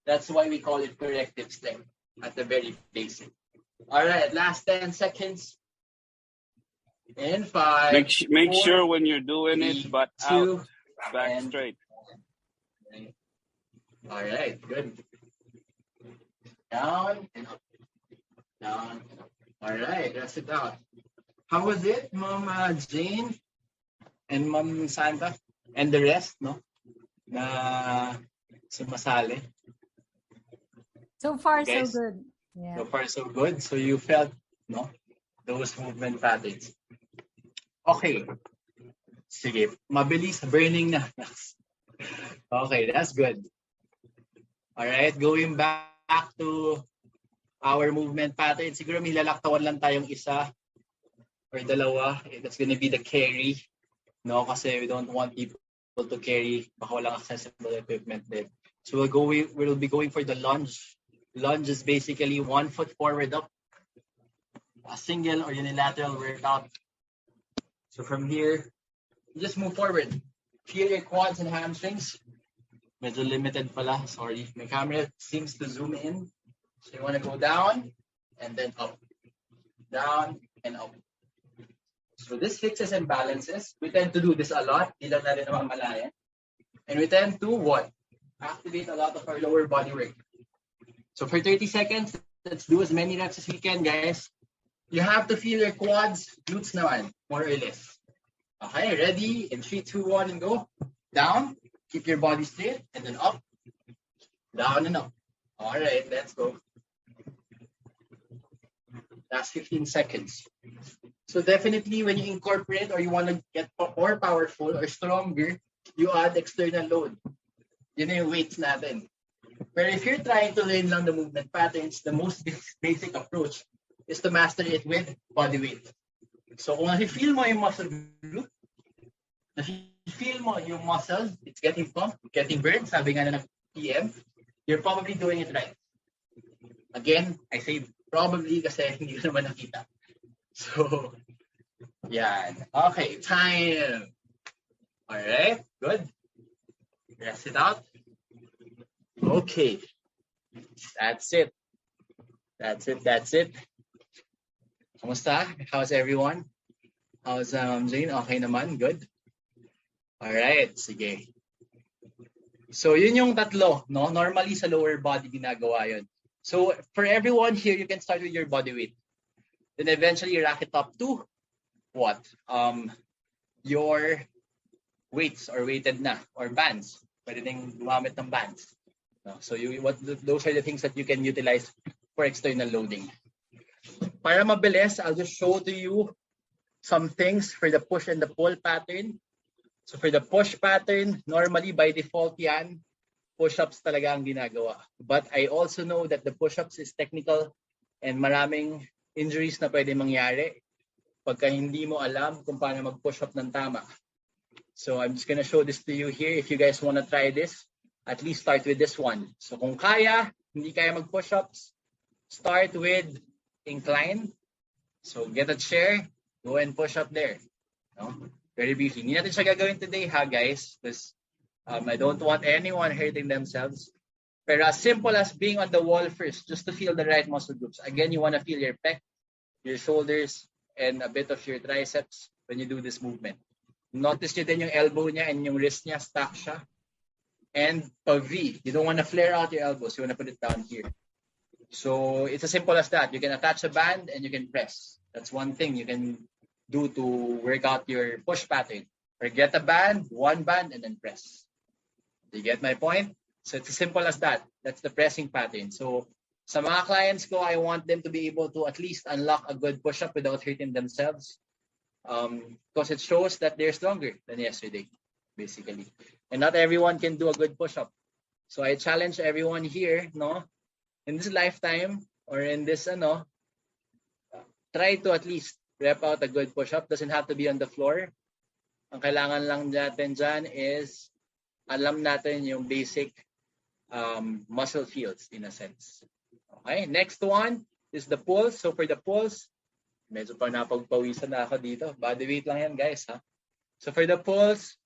That's why we call it corrective strength at the very basic. All right, last 10 seconds. In 5. Make 4, sure when you're doing 3, it, but 2, out, back straight. All right, good. Down and up. Down and up. All right, rest it out. How was it, Mom Jane and Mom Santa and the rest, no? Na sumasali. So far, Guys, so good. Yeah. So far, so good. So you felt, no, those movement patterns. Okay. Sige, mabilis, burning na. Okay, that's good. All right, going back to our movement pattern. Siguro may lalaktawan lang tayong isa or dalawa. That's gonna be the carry. No, kasi we don't want people to carry. Baka walang accessible equipment din. So we'll be going for the lunge. Lunge is basically 1 foot forward up, a single or unilateral workout. So from here, you just move forward. Feel your quads and hamstrings. Medyo limited pala, sorry. My camera seems to zoom in. So you want to go down and then up. Down and up. So this fixes and balances. We tend to do this a lot. Di lang natin naman malayan. And we tend to what? Activate a lot of our lower body work. So for 30 seconds, let's do as many reps as we can, guys. You have to feel your quads, glutes naman, more or less. Okay, ready? In 3, 2, 1, and go. Down. Keep your body straight, and then up. Down and up. All right, let's go. Last 15 seconds. So definitely when you incorporate or you want to get more powerful or stronger, you add external load. Yun na yung weights natin. But if you're trying to learn lang the movement patterns, the most basic approach is to master it with body weight. So kung na-feel mo yung muscle group, na-feel mo yung muscle, it's getting pumped, getting burned, sabi nga na ng PM, you're probably doing it right. Again, I say probably kasi hindi ko naman nakita. So, yan. Okay, time. Alright, good. Rest it out. Okay. That's it. That's it. Kamusta? How's everyone? How's Jane? Okay naman? Good? Alright, sige. So, yun yung tatlo, no? Normally, sa lower body ginagawa yun. So, for everyone here, you can start with your body weight. Then eventually, rack it up to what? Your weights or weighted na or bands. Pwede ding gumamit ng bands. No? So, those are the things that you can utilize for external loading. Para mabilis, I'll just show to you some things for the push and the pull pattern. So for the push pattern, normally by default yan, push-ups talaga ang ginagawa. But I also know that the push-ups is technical and maraming injuries na pwede mangyari pagka hindi mo alam kung paano mag-push-up ng tama. So I'm just gonna show this to you here. If you guys wanna try this, at least start with this one. So kung hindi kaya mag-push-ups, start with incline. So get a chair, go and push up there. No? Very briefly. Hindi natin siya gagawin today, ha, guys? Because I don't want anyone hurting themselves. Pero as simple as being on the wall first, just to feel the right muscle groups. Again, you want to feel your pec, your shoulders, and a bit of your triceps when you do this movement. Notice nyo din yung elbow niya and yung wrist niya, stack siya. And pag-V, you don't want to flare out your elbows. You want to put it down here. So it's as simple as that. You can attach a band and you can press. That's one thing you can do to work out your push pattern. Or get a band, one band, and then press. Do you get my point? So it's as simple as that. That's the pressing pattern. So sa mga clients ko, I want them to be able to at least unlock a good push-up without hurting themselves. Because it shows that they're stronger than yesterday, basically. And not everyone can do a good push-up. So I challenge everyone here, no? In this lifetime, or in this, try to at least rep out a good push-up. Doesn't have to be on the floor. Ang kailangan lang natin dyan is alam natin yung basic muscle fields in a sense. Okay, next one is the pulse. So for the pulse, medyo pa napagpawisan na ako dito. Body weight lang yan, guys. Ha? So for the pulse,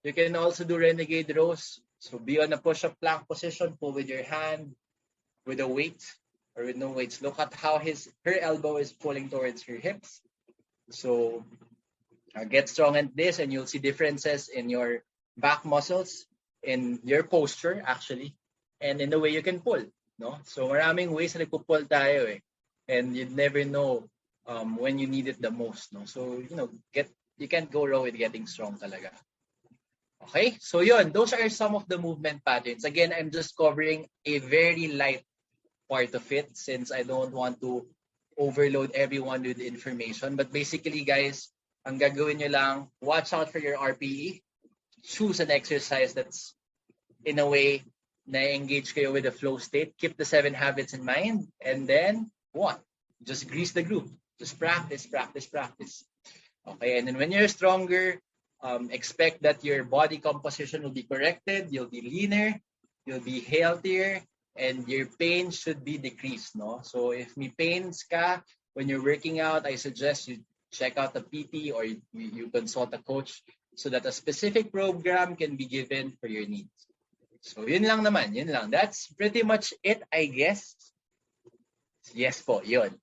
you can also do Renegade Rows. So be on a push-up plank position, pull with your hand, with a weight or with no weights. Look at how her elbow is pulling towards her hips. So get strong at this and you'll see differences in your back muscles, in your posture actually, and in the way you can pull. No? So maraming ways na nagpo-pull tayo eh. And you'd never know when you need it the most. No? So, you can't go wrong with getting strong talaga. Okay, so yun, those are some of the movement patterns. Again, I'm just covering a very light part of it since I don't want to overload everyone with information. But basically, guys, ang gagawin nyo lang, watch out for your RPE. Choose an exercise that's in a way na-engage kayo with the flow state. Keep the 7 habits in mind. And then, what? Just grease the groove. Just practice. Okay, and then when you're stronger, expect that your body composition will be corrected. You'll be leaner. You'll be healthier. And your pain should be decreased, no? So if may pains ka when you're working out, I suggest you check out a PT or you consult a coach so that a specific program can be given for your needs. So yun lang naman, yun lang. That's pretty much it, I guess. Yes po, yun.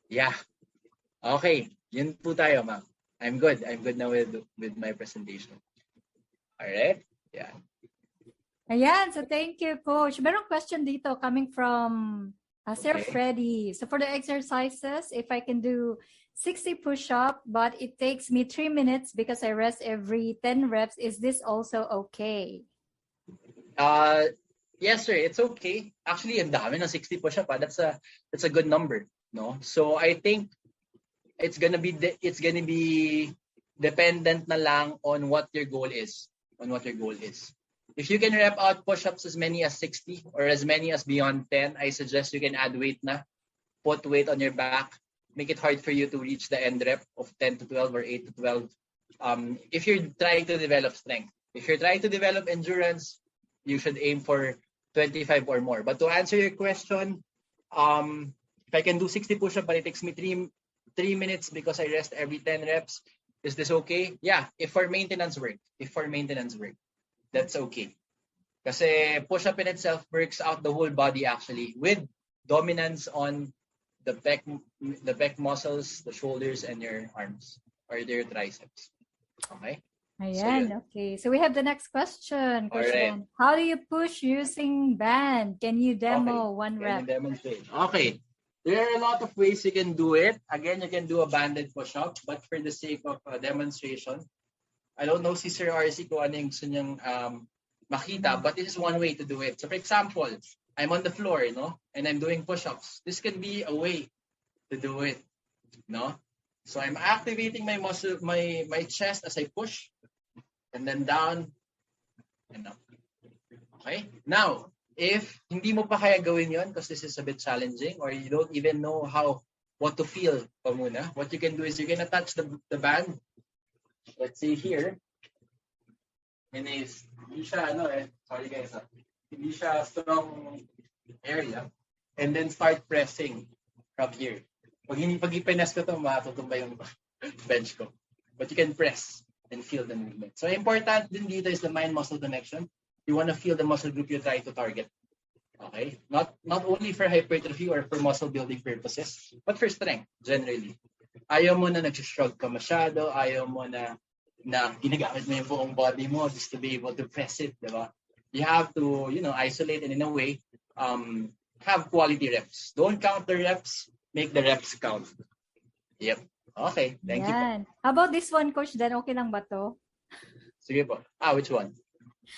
Yeah. Okay, yun po tayo, ma'am. I'm good now with my presentation. All right? Yeah. Ayan, so thank you, Coach. Merong question dito coming from Sir Freddy. So for the exercises, if I can do 60 push-up, but it takes me 3 minutes because I rest every 10 reps, is this also okay? Yes, sir. It's okay. Actually, ang dami ng 60 push-up. That's a good number, no? So I think it's gonna be dependent na lang on what your goal is. on what your goal is. If you can rep out push-ups as many as 60 or as many as beyond 10, I suggest you can add weight na. Put weight on your back. Make it hard for you to reach the end rep of 10 to 12 or 8 to 12. If you're trying to develop strength. If you're trying to develop endurance, you should aim for 25 or more. But to answer your question, if I can do 60 push-ups but it takes me 3 minutes because I rest every 10 reps, is this okay? Yeah, if for maintenance work, that's okay. Kasi push-up in itself works out the whole body actually with dominance on the pec muscles, the shoulders, and your arms or your triceps. Okay? Ayan, okay. So we have the next question, Coach Dan. How do you push using band? Can you demo one rep? Can you demonstrate? Okay. There are a lot of ways you can do it. Again, you can do a banded push-up, but for the sake of demonstration, I don't know si Sir RC kung ano yung gusto niyang makita, but this is one way to do it. So for example, I'm on the floor, and I'm doing push-ups. This can be a way to do it, So I'm activating my muscle, my chest as I push, and then down and up. Okay? Now, if hindi mo pa kaya gawin yon because this is a bit challenging or you don't even know what to feel pa muna, what you can do is you're gonna touch the band. Let's see here. And hindi siya, sorry guys, hindi siya strong area. And then start pressing from here. Pag ipinas ko ito, matutumba yung bench ko. But you can press and feel the movement. So important din dito is the mind-muscle connection. You want to feel the muscle group you try to target. Okay? Not only for hypertrophy or for muscle building purposes, but for strength, generally. Ayaw mo na nag-shrug ka masyado, ayaw mo na ginagamit mo yung buong body mo just to be able to press it, diba? You have to, isolate and in a way, have quality reps. Don't count the reps, make the reps count. Yep. Okay, thank you po. How about this one, Coach Dan? Okay lang ba to? Sige po. Which one?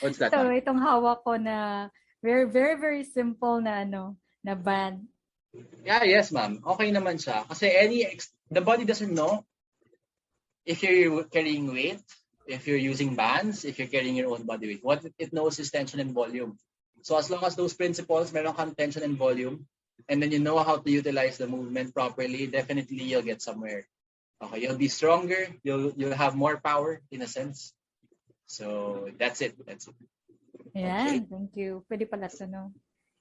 What's that? So, itong hawak ko na very, very, very simple na na band. Yeah, yes, ma'am. Okay naman siya. Kasi the body doesn't know if you're carrying weight, if you're using bands, if you're carrying your own body weight. What it knows is tension and volume. So as long as those principles, meron kang tension and volume, and then you know how to utilize the movement properly, definitely you'll get somewhere. Okay, you'll be stronger, you'll have more power in a sense. So that's it. Yeah, okay. Thank you. Pwede pala ito,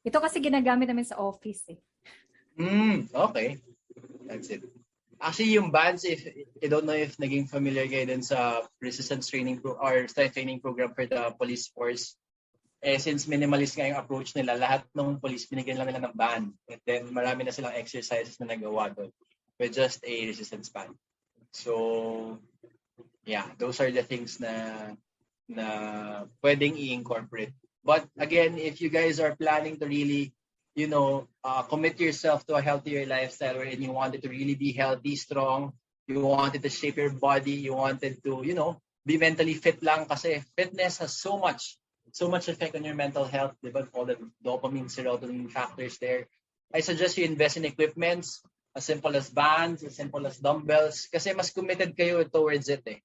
Ito kasi ginagamit namin sa office eh. Okay. That's it. Actually, yung bands, if I don't know if naging familiar kayo din sa resistance training or strength training program for the police force, since minimalist nga yung approach nila, lahat ng police binigyan lang nila ng band. And then marami na silang exercises na nagawa doon with just a resistance band. So, yeah, those are the things na pwedeng i-incorporate. But again, if you guys are planning to really commit yourself to a healthier lifestyle wherein you wanted to really be healthy, strong, you wanted to shape your body, you wanted to, be mentally fit lang kasi fitness has so much effect on your mental health, diba? All the dopamine, serotonin factors there. I suggest you invest in equipments as simple as bands, as simple as dumbbells kasi mas committed kayo towards it eh.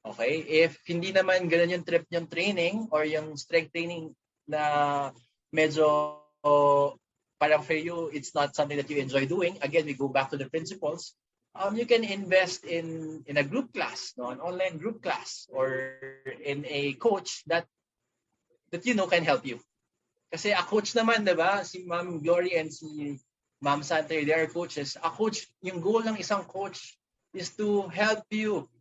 Okay? If hindi naman ganun yung trip yung training or yung strength training na medyo parang for you, it's not something that you enjoy doing. Again, we go back to the principles. You can invest in a group class, an online group class, or in a coach that can help you. Kasi a coach naman, diba? Si Ma'am Glory and si Ma'am Santa, they are coaches. A coach, yung goal ng isang coach is to help you,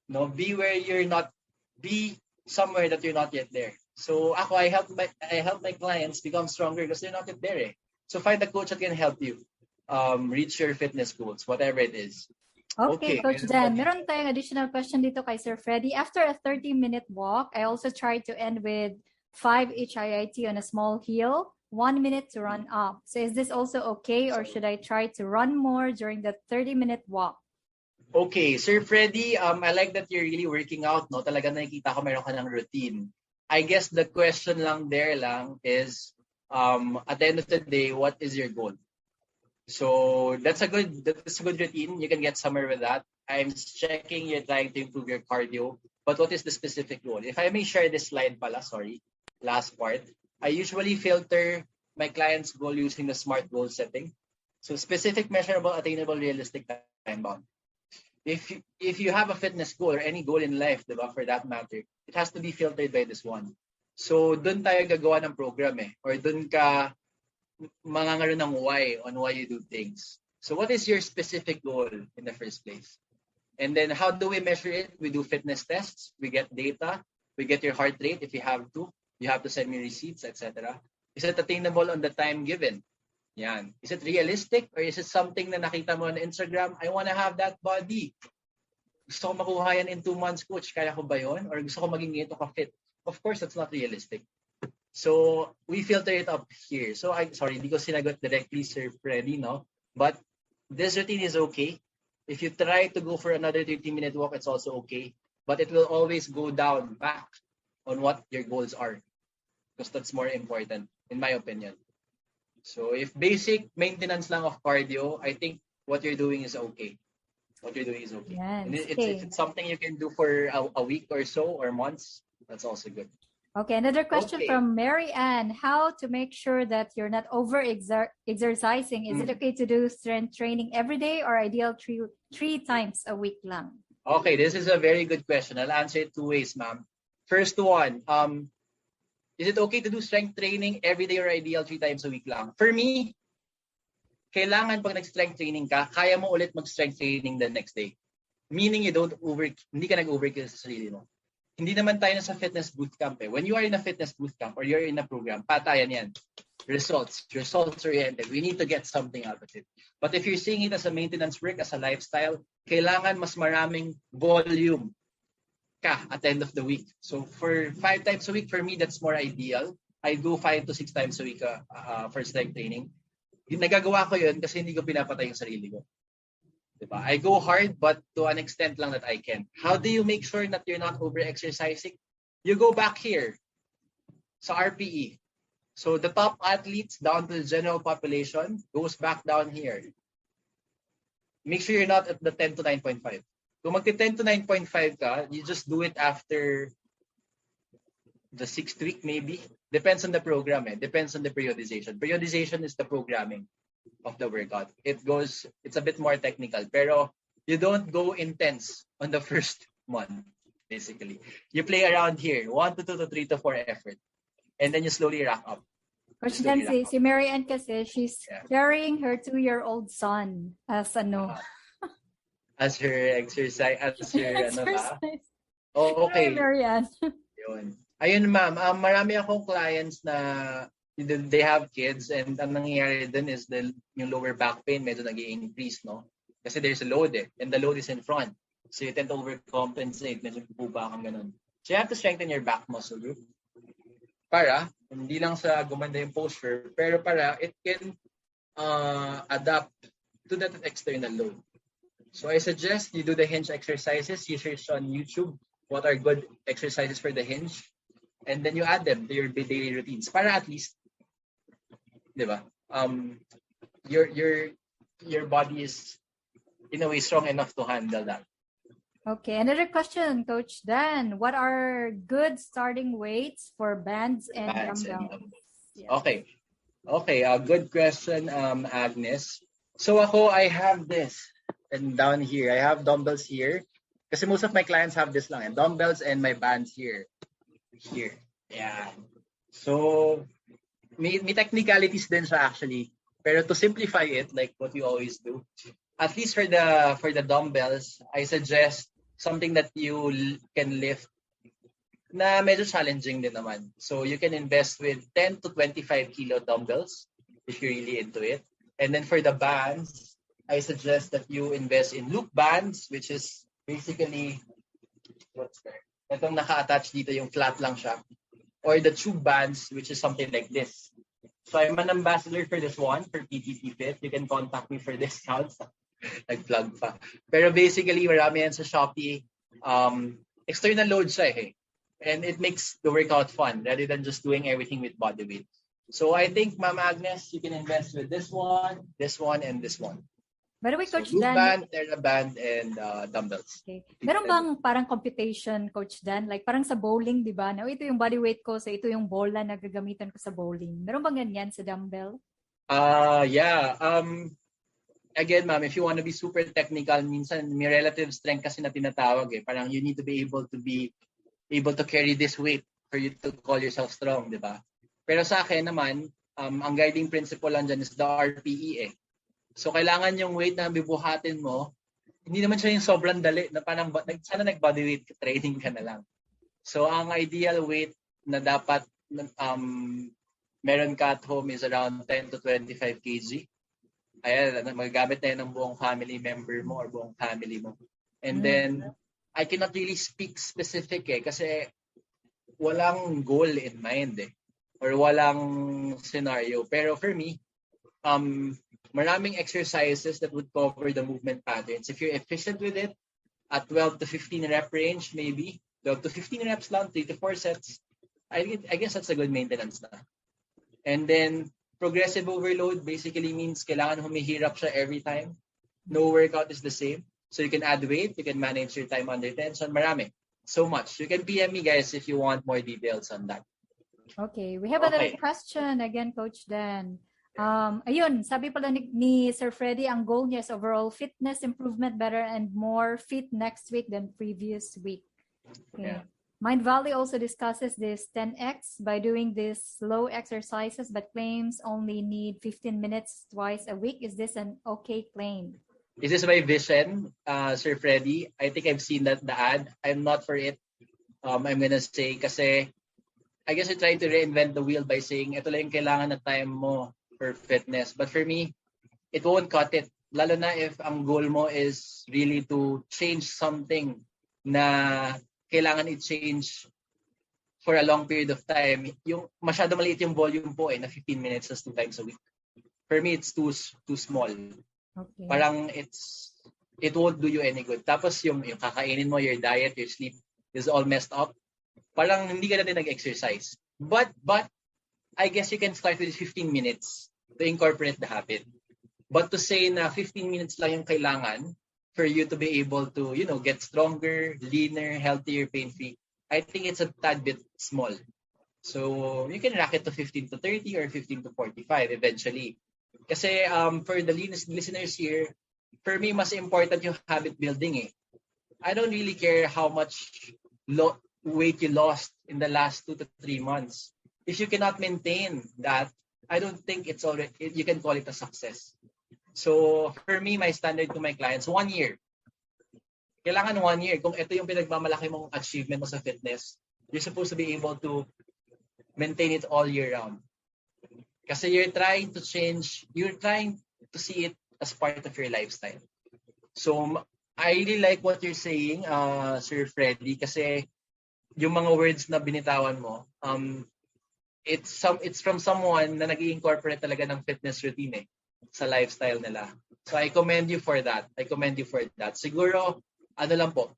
be where you're not, be somewhere that you're not yet there. So ako, I help my clients become stronger because they're not yet there eh. So find a coach that can help you reach your fitness goals, whatever it is. Okay, Coach Dan, meron tayong additional question dito kay Sir Freddy. After a 30-minute walk, I also try to end with 5 HIIT on a small hill, 1 minute to run up. So is this also okay or should I try to run more during the 30-minute walk? Okay, Sir Freddy, I like that you're really working out, no? Talaga nakikita ko meron ka ng routine. I guess the question lang is, at the end of the day, what is your goal? So that's a good routine. You can get somewhere with that. I'm checking you're trying to improve your cardio, but what is the specific goal? If I may share this slide pala, sorry, last part. I usually filter my client's goal using the SMART goal setting. So specific, measurable, attainable, realistic, time bound. If you have a fitness goal or any goal in life, diba, for that matter, it has to be filtered by this one. So dun tayo gagawa ng program or dun ka mangangaro ng why on why you do things. So what is your specific goal in the first place? And then how do we measure it? We do fitness tests. We get data. We get your heart rate if you have to. You have to send me receipts, etc. Is it attainable on the time given? Yan. Is it realistic or is it something na nakita mo on Instagram? I want to have that body. Gusto ko makuha yan in 2 months, coach. Kaya ko ba yun? Or gusto ko maging ito ka-fit? Of course, that's not realistic. So we filter it up here. So sorry, hindi ko sinagot directly, Sir Freddy, no? But this routine is okay. If you try to go for another 30-minute walk, it's also okay. But it will always go down back on what your goals are. Because that's more important, in my opinion. So if basic maintenance lang of cardio, I think what you're doing is okay. What you're doing is okay. Yes, And if it's something you can do for a week or so or months, that's also good. Okay, another question from Mary Ann. How to make sure that you're not exercising? Is it okay to do strength training every day or ideal three times a week lang? Okay, this is a very good question. I'll answer it 2 ways, ma'am. First one, is it okay to do strength training every day or ideal 3 times a week lang? For me, kailangan pag nag-strength training ka, kaya mo ulit mag-strength training the next day. Meaning hindi ka nag-overkill sa sarili mo. Hindi naman tayo nasa fitness bootcamp. When you are in a fitness bootcamp or you're in a program, patayan yan. Results oriented. We need to get something out of it. But if you're seeing it as a maintenance work, as a lifestyle, kailangan mas maraming volume ka at the end of the week. So for 5 times a week, for me, that's more ideal. I go 5 to 6 times a week for strength training. Nagagawa ko yun kasi hindi ko pinapatay yung sarili ko. Diba? I go hard, but to an extent lang that I can. How do you make sure that you're not over-exercising? You go back here sa RPE. So the top athletes down to the general population goes back down here. Make sure you're not at the 10 to 9.5. Kung magti-10 to 9.5 ka, you just do it after the 6th week maybe. Depends on the program. Depends on the periodization. Periodization is the programming of the workout. It's a bit more technical, pero you don't go intense on the first month, basically. You play around here, 1 to 2 to 3 to 4 effort. And then you slowly rack up. Coach Dan, si Mary Ann kasi, she's carrying her 2-year-old son as as her exercise, as her exercise. Oh, okay. Mary Ann. Ayun, ma'am. Marami akong clients na they have kids and ang nangyayari din is yung lower back pain medyo nag-i-increase, no? Kasi there's a load and the load is in front. So you tend to overcompensate. Medyo pupuba kang ganun. So you have to strengthen your back muscle group. Para, hindi lang sa gumanda yung posture, pero para it can adapt to that external load. So I suggest you do the hinge exercises. You search on YouTube what are good exercises for the hinge. And then you add them to your daily routines. Para at least, diba? Your body is in a way strong enough to handle that. Okay, another question, Coach Dan. What are good starting weights for bands and dumbbells? Okay, good question, Agnes. So I have this, and down here I have dumbbells here. Kasi most of my clients have this lang, dumbbells and my bands here. Yeah. So may technicalities din siya actually. Pero to simplify it, like what we always do, at least for the dumbbells, I suggest something that you can lift na medyo challenging din naman. So you can invest with 10 to 25 kilo dumbbells if you're really into it. And then for the bands, I suggest that you invest in loop bands, which is basically what's there. Itong naka-attach dito, yung flat lang siya. Or the tube bands, which is something like this. So I'm an ambassador for this one, for PTT Fit. You can contact me for discounts. Nag-plug pa. Pero basically, marami yan sa Shopee. External load siya And it makes the workout fun rather than just doing everything with body weight. So I think, Ma'am Agnes, you can invest with this one, and this one. By the way, So Coach loop Dan, band, TheraBand, and dumbbells. okay. Meron bang parang competition, Coach Dan? Like parang sa bowling, di ba? Ito yung body weight ko, so ito yung bola na gagamitan ko sa bowling. Meron bang ganyan sa dumbbell? Yeah. Again, ma'am, if you want to be super technical, minsan may relative strength kasi na tinatawag eh. Parang you need to be able to carry this weight for you to call yourself strong, di ba? Pero sa akin naman, ang guiding principle lang dyan is the RPE eh. So kailangan yung weight na bibuhatin mo, hindi naman siya yung sobrang dali na parang sana nag-body weight training ka na lang. So ang ideal weight na dapat meron ka at home is around 10 to 25 kg. Ayan, magagamit na yun ng buong family member mo or buong family mo. And then, I cannot really speak specific eh kasi walang goal in mind eh or walang scenario. Pero for me, maraming exercises that would cover the movement patterns. If you're efficient with it, at 12 to 15 rep range, maybe, 12 to 15 reps lang, 3 to 4 sets, I guess that's a good maintenance na. And then, progressive overload basically means kailangan humihirap siya every time. No workout is the same. So you can add weight, you can manage your time under tension, marami. So much. You can PM me, guys, if you want more details on that. Okay, we have another question again, Coach Dan. Ayun, sabi pala ni Sir Freddy, ang goal niya is overall fitness improvement, better and more fit next week than previous week. Okay. Yeah. Mind Valley also discusses this 10x by doing these slow exercises, but claims only need 15 minutes twice a week. Is this an okay claim? Is this my vision, Sir Freddy? I think I've seen the ad. I'm not for it. I'm gonna say kasi I guess you're trying to reinvent the wheel by saying ito lang yung kailangan na time mo for fitness. But for me, it won't cut it. Lalo na if ang goal mo is really to change something na kailangan i-change for a long period of time. Yung masyado maliit yung volume po na 15 minutes as 2 times a week. For me, it's too small. Okay. Parang it won't do you any good. Tapos yung kakainin mo, your diet, your sleep is all messed up. Parang hindi ka na din nag-exercise. But I guess you can start with 15 minutes to incorporate the habit. But to say na 15 minutes lang yung kailangan for you to be able to, get stronger, leaner, healthier, pain-free, I think it's a tad bit small. So you can rack it to 15 to 30 or 15 to 45 eventually. Kasi for the listeners here, for me, mas important yung habit building eh. I don't really care how much weight you lost in the last 2 to 3 months. If you cannot maintain that, I don't think you can call it a success. So for me, my standard to my clients, 1 year. Kailangan 1 year. Kung ito yung pinagmamalaki mong achievement mo sa fitness, you're supposed to be able to maintain it all year round. Kasi you're trying to see it as part of your lifestyle. So I really like what you're saying, Sir Freddy, kasi yung mga words na binitawan mo, it's from someone na nag-i-incorporate talaga ng fitness routine sa lifestyle nila. So I commend you for that. Siguro, lang po,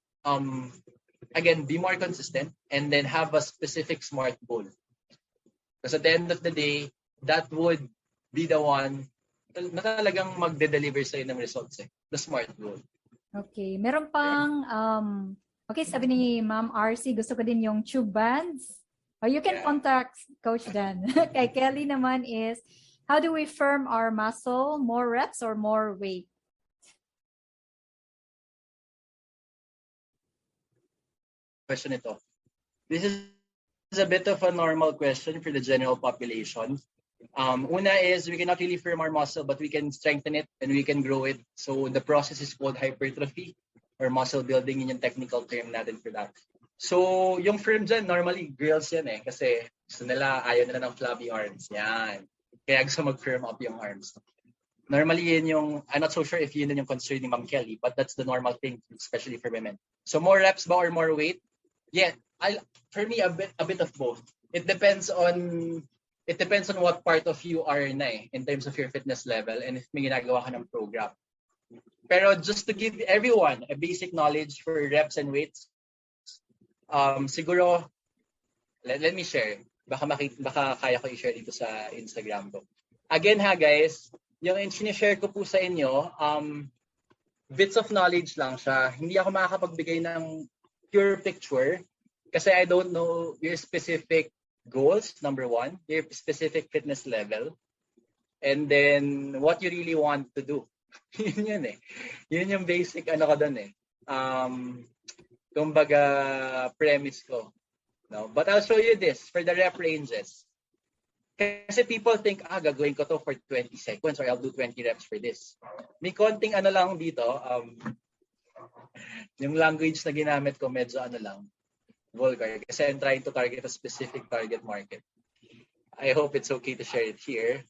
again, be more consistent and then have a specific SMART goal. Because at the end of the day, that would be the one na talagang magde-deliver sa'yo ng results the SMART goal. Okay. Meron pang, okay, sabi ni Ma'am RC, gusto ko din yung tube bands. Or you can contact Coach Dan. Kay Kelly naman is, how do we firm our muscle? More reps or more weight? Question ito. This is a bit of a normal question for the general population. Una is, we cannot really firm our muscle, but we can strengthen it and we can grow it. So the process is called hypertrophy or muscle building. Yun yung technical term natin for that. So, yung firm dyan, normally, girls yan kasi gusto nila, ayaw nila ng flabby arms. Yan. Kaya gusto mag-firm up yung arms. Normally, yun yung, I'm not so sure if yun yung concern ni Ma'am Kelly, but that's the normal thing, especially for women. So, more reps ba or more weight? Yeah, for me, a bit of both. It depends on what part of you are in terms of your fitness level and if may ginagawa ka ng program. Pero just to give everyone a basic knowledge for reps and weights, siguro, let me share. baka kaya ko i-share dito sa Instagram ko. Again ha guys, yung sinishare ko po sa inyo, bits of knowledge lang siya. Hindi ako makakapagbigay ng pure picture kasi I don't know your specific goals, number one, your specific fitness level, and then what you really want to do. Yun eh. Yun yung basic ko dun eh. Kumbaga premise ko. No? But I'll show you this for the rep ranges. Kasi people think, gagawin ko to for 20 seconds or I'll do 20 reps for this. May konting lang dito. Yung language na ginamit ko medyo lang, vulgar. Kasi I'm trying to target a specific target market. I hope it's okay to share it here.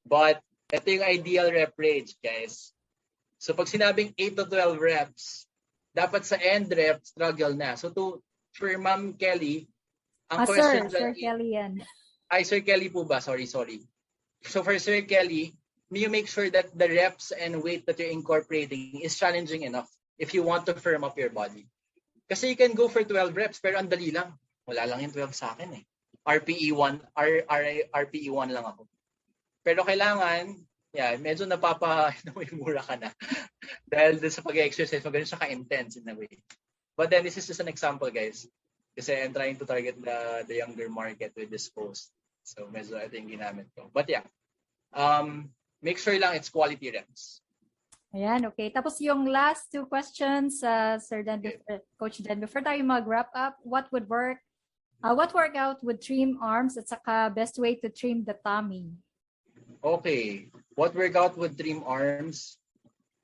But ito yung ideal rep range, guys. So pag sinabing 8 to 12 reps, dapat sa end rep, struggle na. So for Ma'am Kelly, ang question Sir Kelly yan. Sir Kelly po ba? Sorry. So for Sir Kelly, you make sure that the reps and weight that you're incorporating is challenging enough if you want to firm up your body. Kasi you can go for 12 reps, pero ang dali lang. Wala lang yung 12 sa akin eh. RPE 1 lang ako. Pero kailangan, medyo mura ka na. Dahil sa pag-exercise, magaling siya ka-intense in a way. But then this is just an example, guys. Kasi I'm trying to target the younger market with this post. So medyo ito yung ginamit ko. But make sure lang it's quality reps. Ayan, okay. Tapos yung last two questions, Sir Dan, Coach Dan, before tayo mag-wrap up, what workout would trim arms at saka best way to trim the tummy? Okay. What workout would trim arms?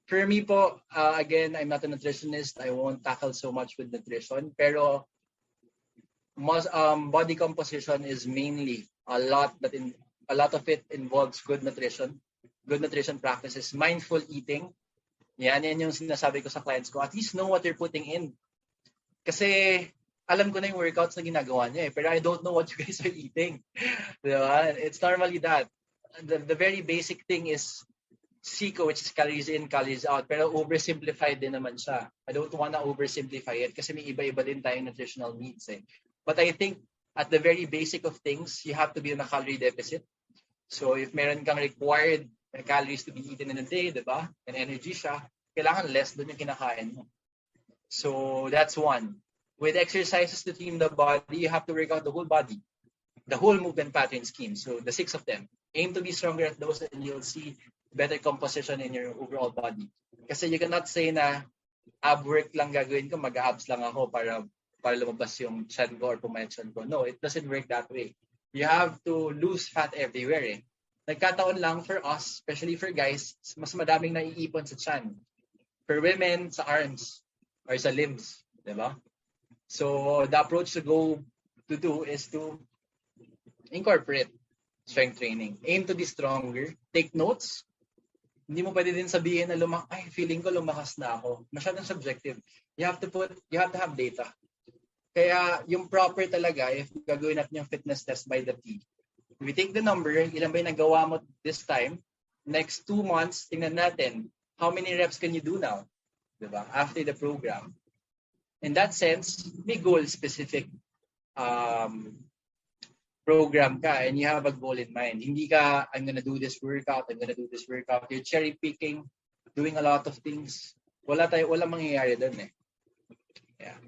For me po, again, I'm not a nutritionist. I won't tackle so much with nutrition. Pero body composition is mainly a lot of it involves good nutrition practices, mindful eating. Yan yung sinasabi ko sa clients ko. At least know what you're putting in. Kasi alam ko na yung workouts na ginagawa niya pero I don't know what you guys are eating. Diba? It's normally that. The very basic thing is SICO, which is calories in, calories out. Pero oversimplified din naman siya. I don't wanna oversimplify it kasi may iba-iba din tayong nutritional needs eh. But I think at the very basic of things, you have to be in a calorie deficit. So if meron kang required calories to be eaten in a day, diba? And energy siya, kailangan less doon yung kinakain mo. So that's one. With exercises to trim the body, you have to work out the whole body. The whole movement pattern scheme. So the 6 of them. Aim to be stronger at those and you'll see better composition in your overall body. Kasi you cannot say na ab work lang gagawin ko, mag-abs lang ako para lumabas yung chan ko or pumayat ko. No, it doesn't work that way. You have to lose fat everywhere eh. Nagkataon lang for us, especially for guys, mas madaming naiipon sa chan. For women, sa arms or sa limbs. Diba? So the approach to do is to incorporate strength training. Aim to be stronger. Take notes. Hindi mo pwede din sabihin na feeling ko lumakas na ako. Masyadong subjective. You have to have data. Kaya yung proper talaga, if gagawin natin yung fitness test by the T, we take the number, ilan ba yung nagawa mo this time, next 2 months, tingnan natin, how many reps can you do now? Diba? After the program. In that sense, may goal-specific program ka and you have a goal in mind. Hindi ka, I'm gonna do this workout. You're cherry picking, doing a lot of things. Wala mangyayari doon eh. Yeah.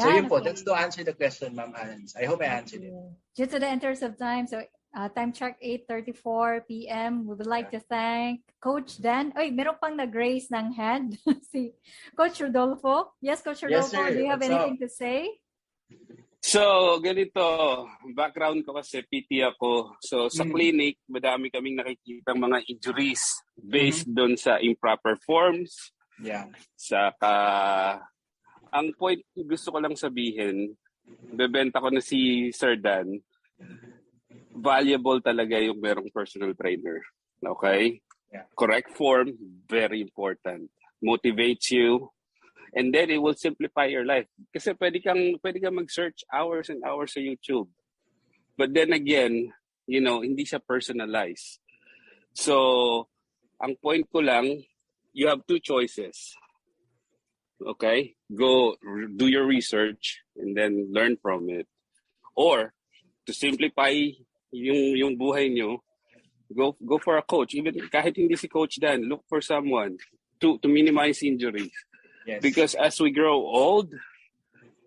So yun po, that's to answer the question, Ma'am Alans. I hope I answered it. Due to the interest of time, so time check 8:34 p.m. We would like to thank Coach Dan. Meron pang nag-raise ng hand. Si Coach Rodolfo. Yes, Coach Rodolfo, yes, do you have anything to say? So, ganito, background ko kasi PT ako. So, sa clinic, madami kaming nakikitang mga injuries based doon sa improper forms. Yeah. Ang point gusto ko lang sabihin, bebenta ko na si Sir Dan, valuable talaga yung merong personal trainer. Okay? Yeah. Correct form, very important. Motivates you. And then it will simplify your life. Kasi pwede kang mag-search hours and hours sa YouTube. But then again, hindi siya personalized. So, ang point ko lang, you have 2 choices. Okay? Go do your research and then learn from it. Or, to simplify yung buhay nyo, go for a coach. Even kahit hindi si Coach Dan, look for someone to minimize injuries. Yes. Because as we grow old,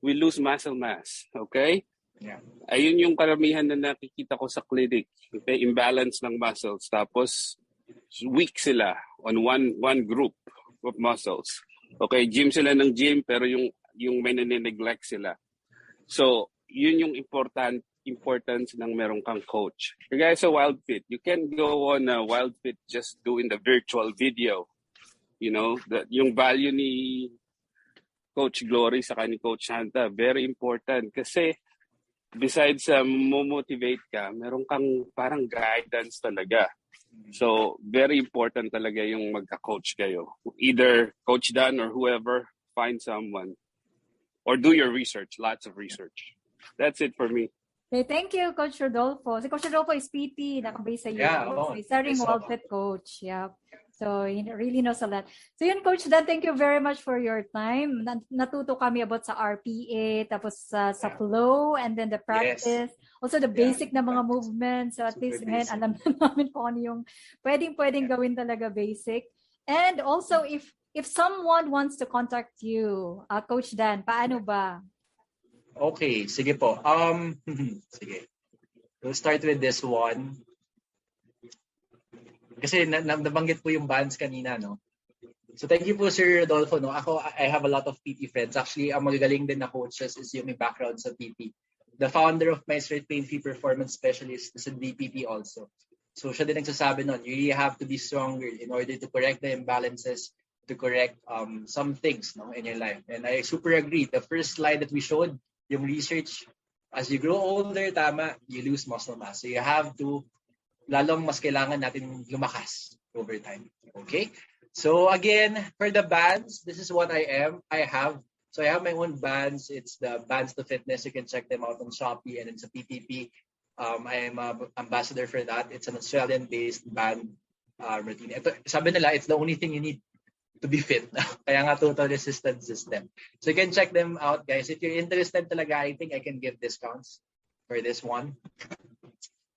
we lose muscle mass. Okay? Yeah. Ayun yung karamihan na nakikita ko sa clinic. Okay? Imbalance ng muscles. Tapos, weak sila on one group of muscles. Okay? Gym sila ng gym, pero yung may nane-neglect sila. So, yun yung importance ng meron kang coach. Kaya sa WildFit, you can go on a WildFit just doing the virtual video. You know, yung value ni Coach Glory sa ni Coach Santa, very important. Kasi besides mo-motivate ka, meron kang parang guidance talaga. So, very important talaga yung magka-coach kayo. Either Coach Dan or whoever, find someone. Or do your research, lots of research. That's it for me. Okay, thank you, Coach Rodolfo. Si Coach Rodolfo is PT, nakabase sa US. Yeah, He's starting WildFit coach. Yeah. So, he really knows a lot. So, yun, Coach Dan, thank you very much for your time. Natuto kami about sa RPA, tapos sa flow, and then the practice. Yes. Also, the basic na mga movements. So, at least ngayon, alam na namin kung ano yung pwedeng gawin talaga basic. And also, if someone wants to contact you, Coach Dan, paano ba? Okay, sige po. Sige. We'll start with this one. Kasi nabanggit po yung bands kanina, no? So thank you po, Sir Rodolfo, no? I have a lot of PT friends. Actually, ang magagaling din na coaches is yung may background sa PT. The founder of my Strength Pain Free Performance Specialist is a DPT also. So siya din nagsasabi nun, you really have to be stronger in order to correct the imbalances, to correct some things, no, in your life. And I super agree. The first slide that we showed, yung research, as you grow older, tama, you lose muscle mass. So you have to, lalong mas kailangan natin lumakas over time. Okay? So again, for the bands, this is what I have. So I have my own bands. It's the Bands to Fitness. You can check them out on Shopee, and it's a PTP. I am an ambassador for that. It's an Australian-based band routine. Ito, sabi nila, it's the only thing you need to be fit. Kaya nga total resistance system. So you can check them out, guys. If you're interested talaga, I think I can give discounts for this one.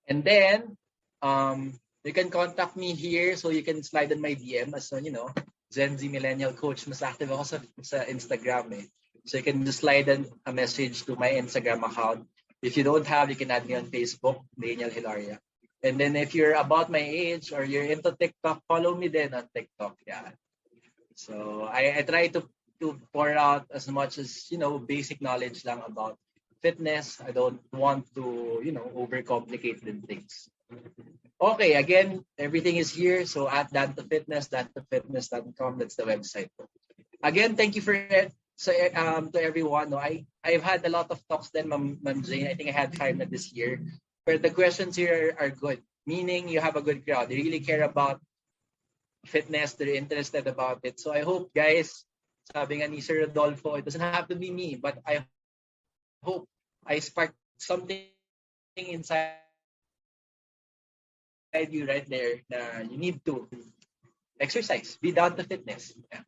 And then, you can contact me here, so you can slide in my DM as you know, Gen Z Millennial Coach. Mas active ako sa Instagram eh. So you can just slide in a message to my Instagram account. If you don't have, you can add me on Facebook, Daniel Hilaria. And then if you're about my age or you're into TikTok, follow me then on TikTok. Yeah. So I try to pour out as much as, you know, basic knowledge lang about fitness. I don't want to, you know, overcomplicate the things. Okay, again, everything is here. So at thatthefitness.com, that's the website. Again, thank you for it. So to everyone. No, I've had a lot of talks then, Ma'am Jane. I think I had 5 na this year. But the questions here are good. Meaning you have a good crowd. They really care about fitness. They're interested about it. So I hope, guys, sabi nga ni Sir Rodolfo, it doesn't have to be me, but I hope I sparked something inside you right there na you need to exercise, be down to fitness. Yeah.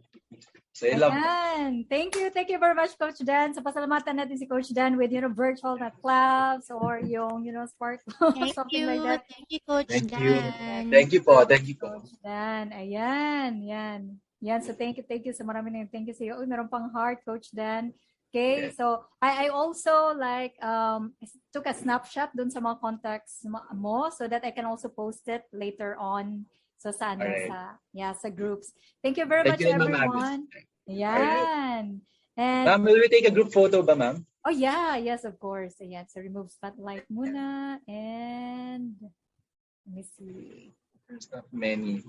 So I love that. Thank you very much, Coach Dan. So pasalamatan natin si Coach Dan with, you know, virtual na clubs or yung, you know, spark something like that. Thank you, Coach Thank Dan. you. Thank you po. Coach Dan. Ayan. So thank you sa marami na thank you sa iyo. Uy, meron pang heart, Coach Dan. Okay, so I also like took a snapshot dun sa mga contacts mo so that I can also post it later on. So sa sa groups. Thank you very much, everyone. Ayan. And ma'am, will we take a group photo ba, ma'am? Oh yeah, yes, of course. Ayan, so remove spotlight muna and let me see. There's not many.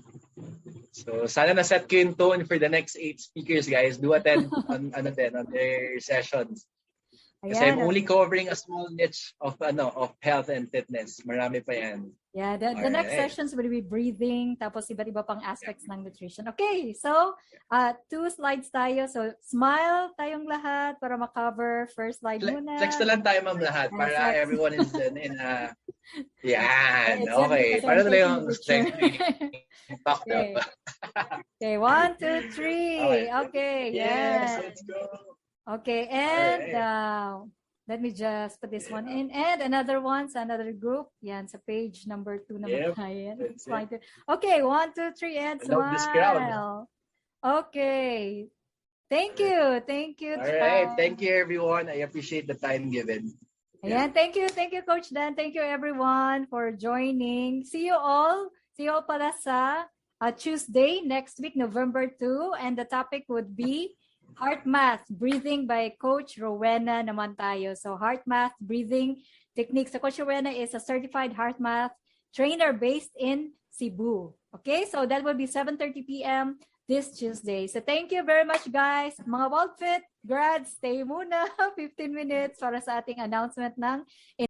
So sana na-set ko yung tone for the next 8 speakers, guys. Do attend on their sessions. Kasi I'm only covering a small niche of health and fitness. Marami pa yan. Yeah, the next sessions will be breathing, tapos iba't iba pang aspects ng nutrition. Okay, so 2 slides tayo. So smile tayong lahat para makover. First slide muna. Flex na lang tayo, ma'am, lahat para everyone is in a yan, okay. Para na yung strength training. Okay, 1, 2, 3. Okay, yes. Let's go. Okay, and Let me just put this one in. And another one sa another group. Yan, sa page number 2 naman Yep, tayo. that's it. Okay, 1, 2, 3, and I love this crowd. smile. Okay. Thank you. Thank you. All right. Thank you, everyone. I appreciate the time given. Ayan, thank you, Coach Dan. Thank you, everyone, for joining. See you all pala sa Tuesday, next week, November 2. And the topic would be Heart Math, Breathing by Coach Rowena naman tayo. So Heart Math, Breathing Techniques. So Coach Rowena is a certified Heart Math trainer based in Cebu. Okay, so that will be 7:30 p.m. this Tuesday. So thank you very much, guys. Mga WorldFit grads, stay muna 15 minutes para sa ating announcement ng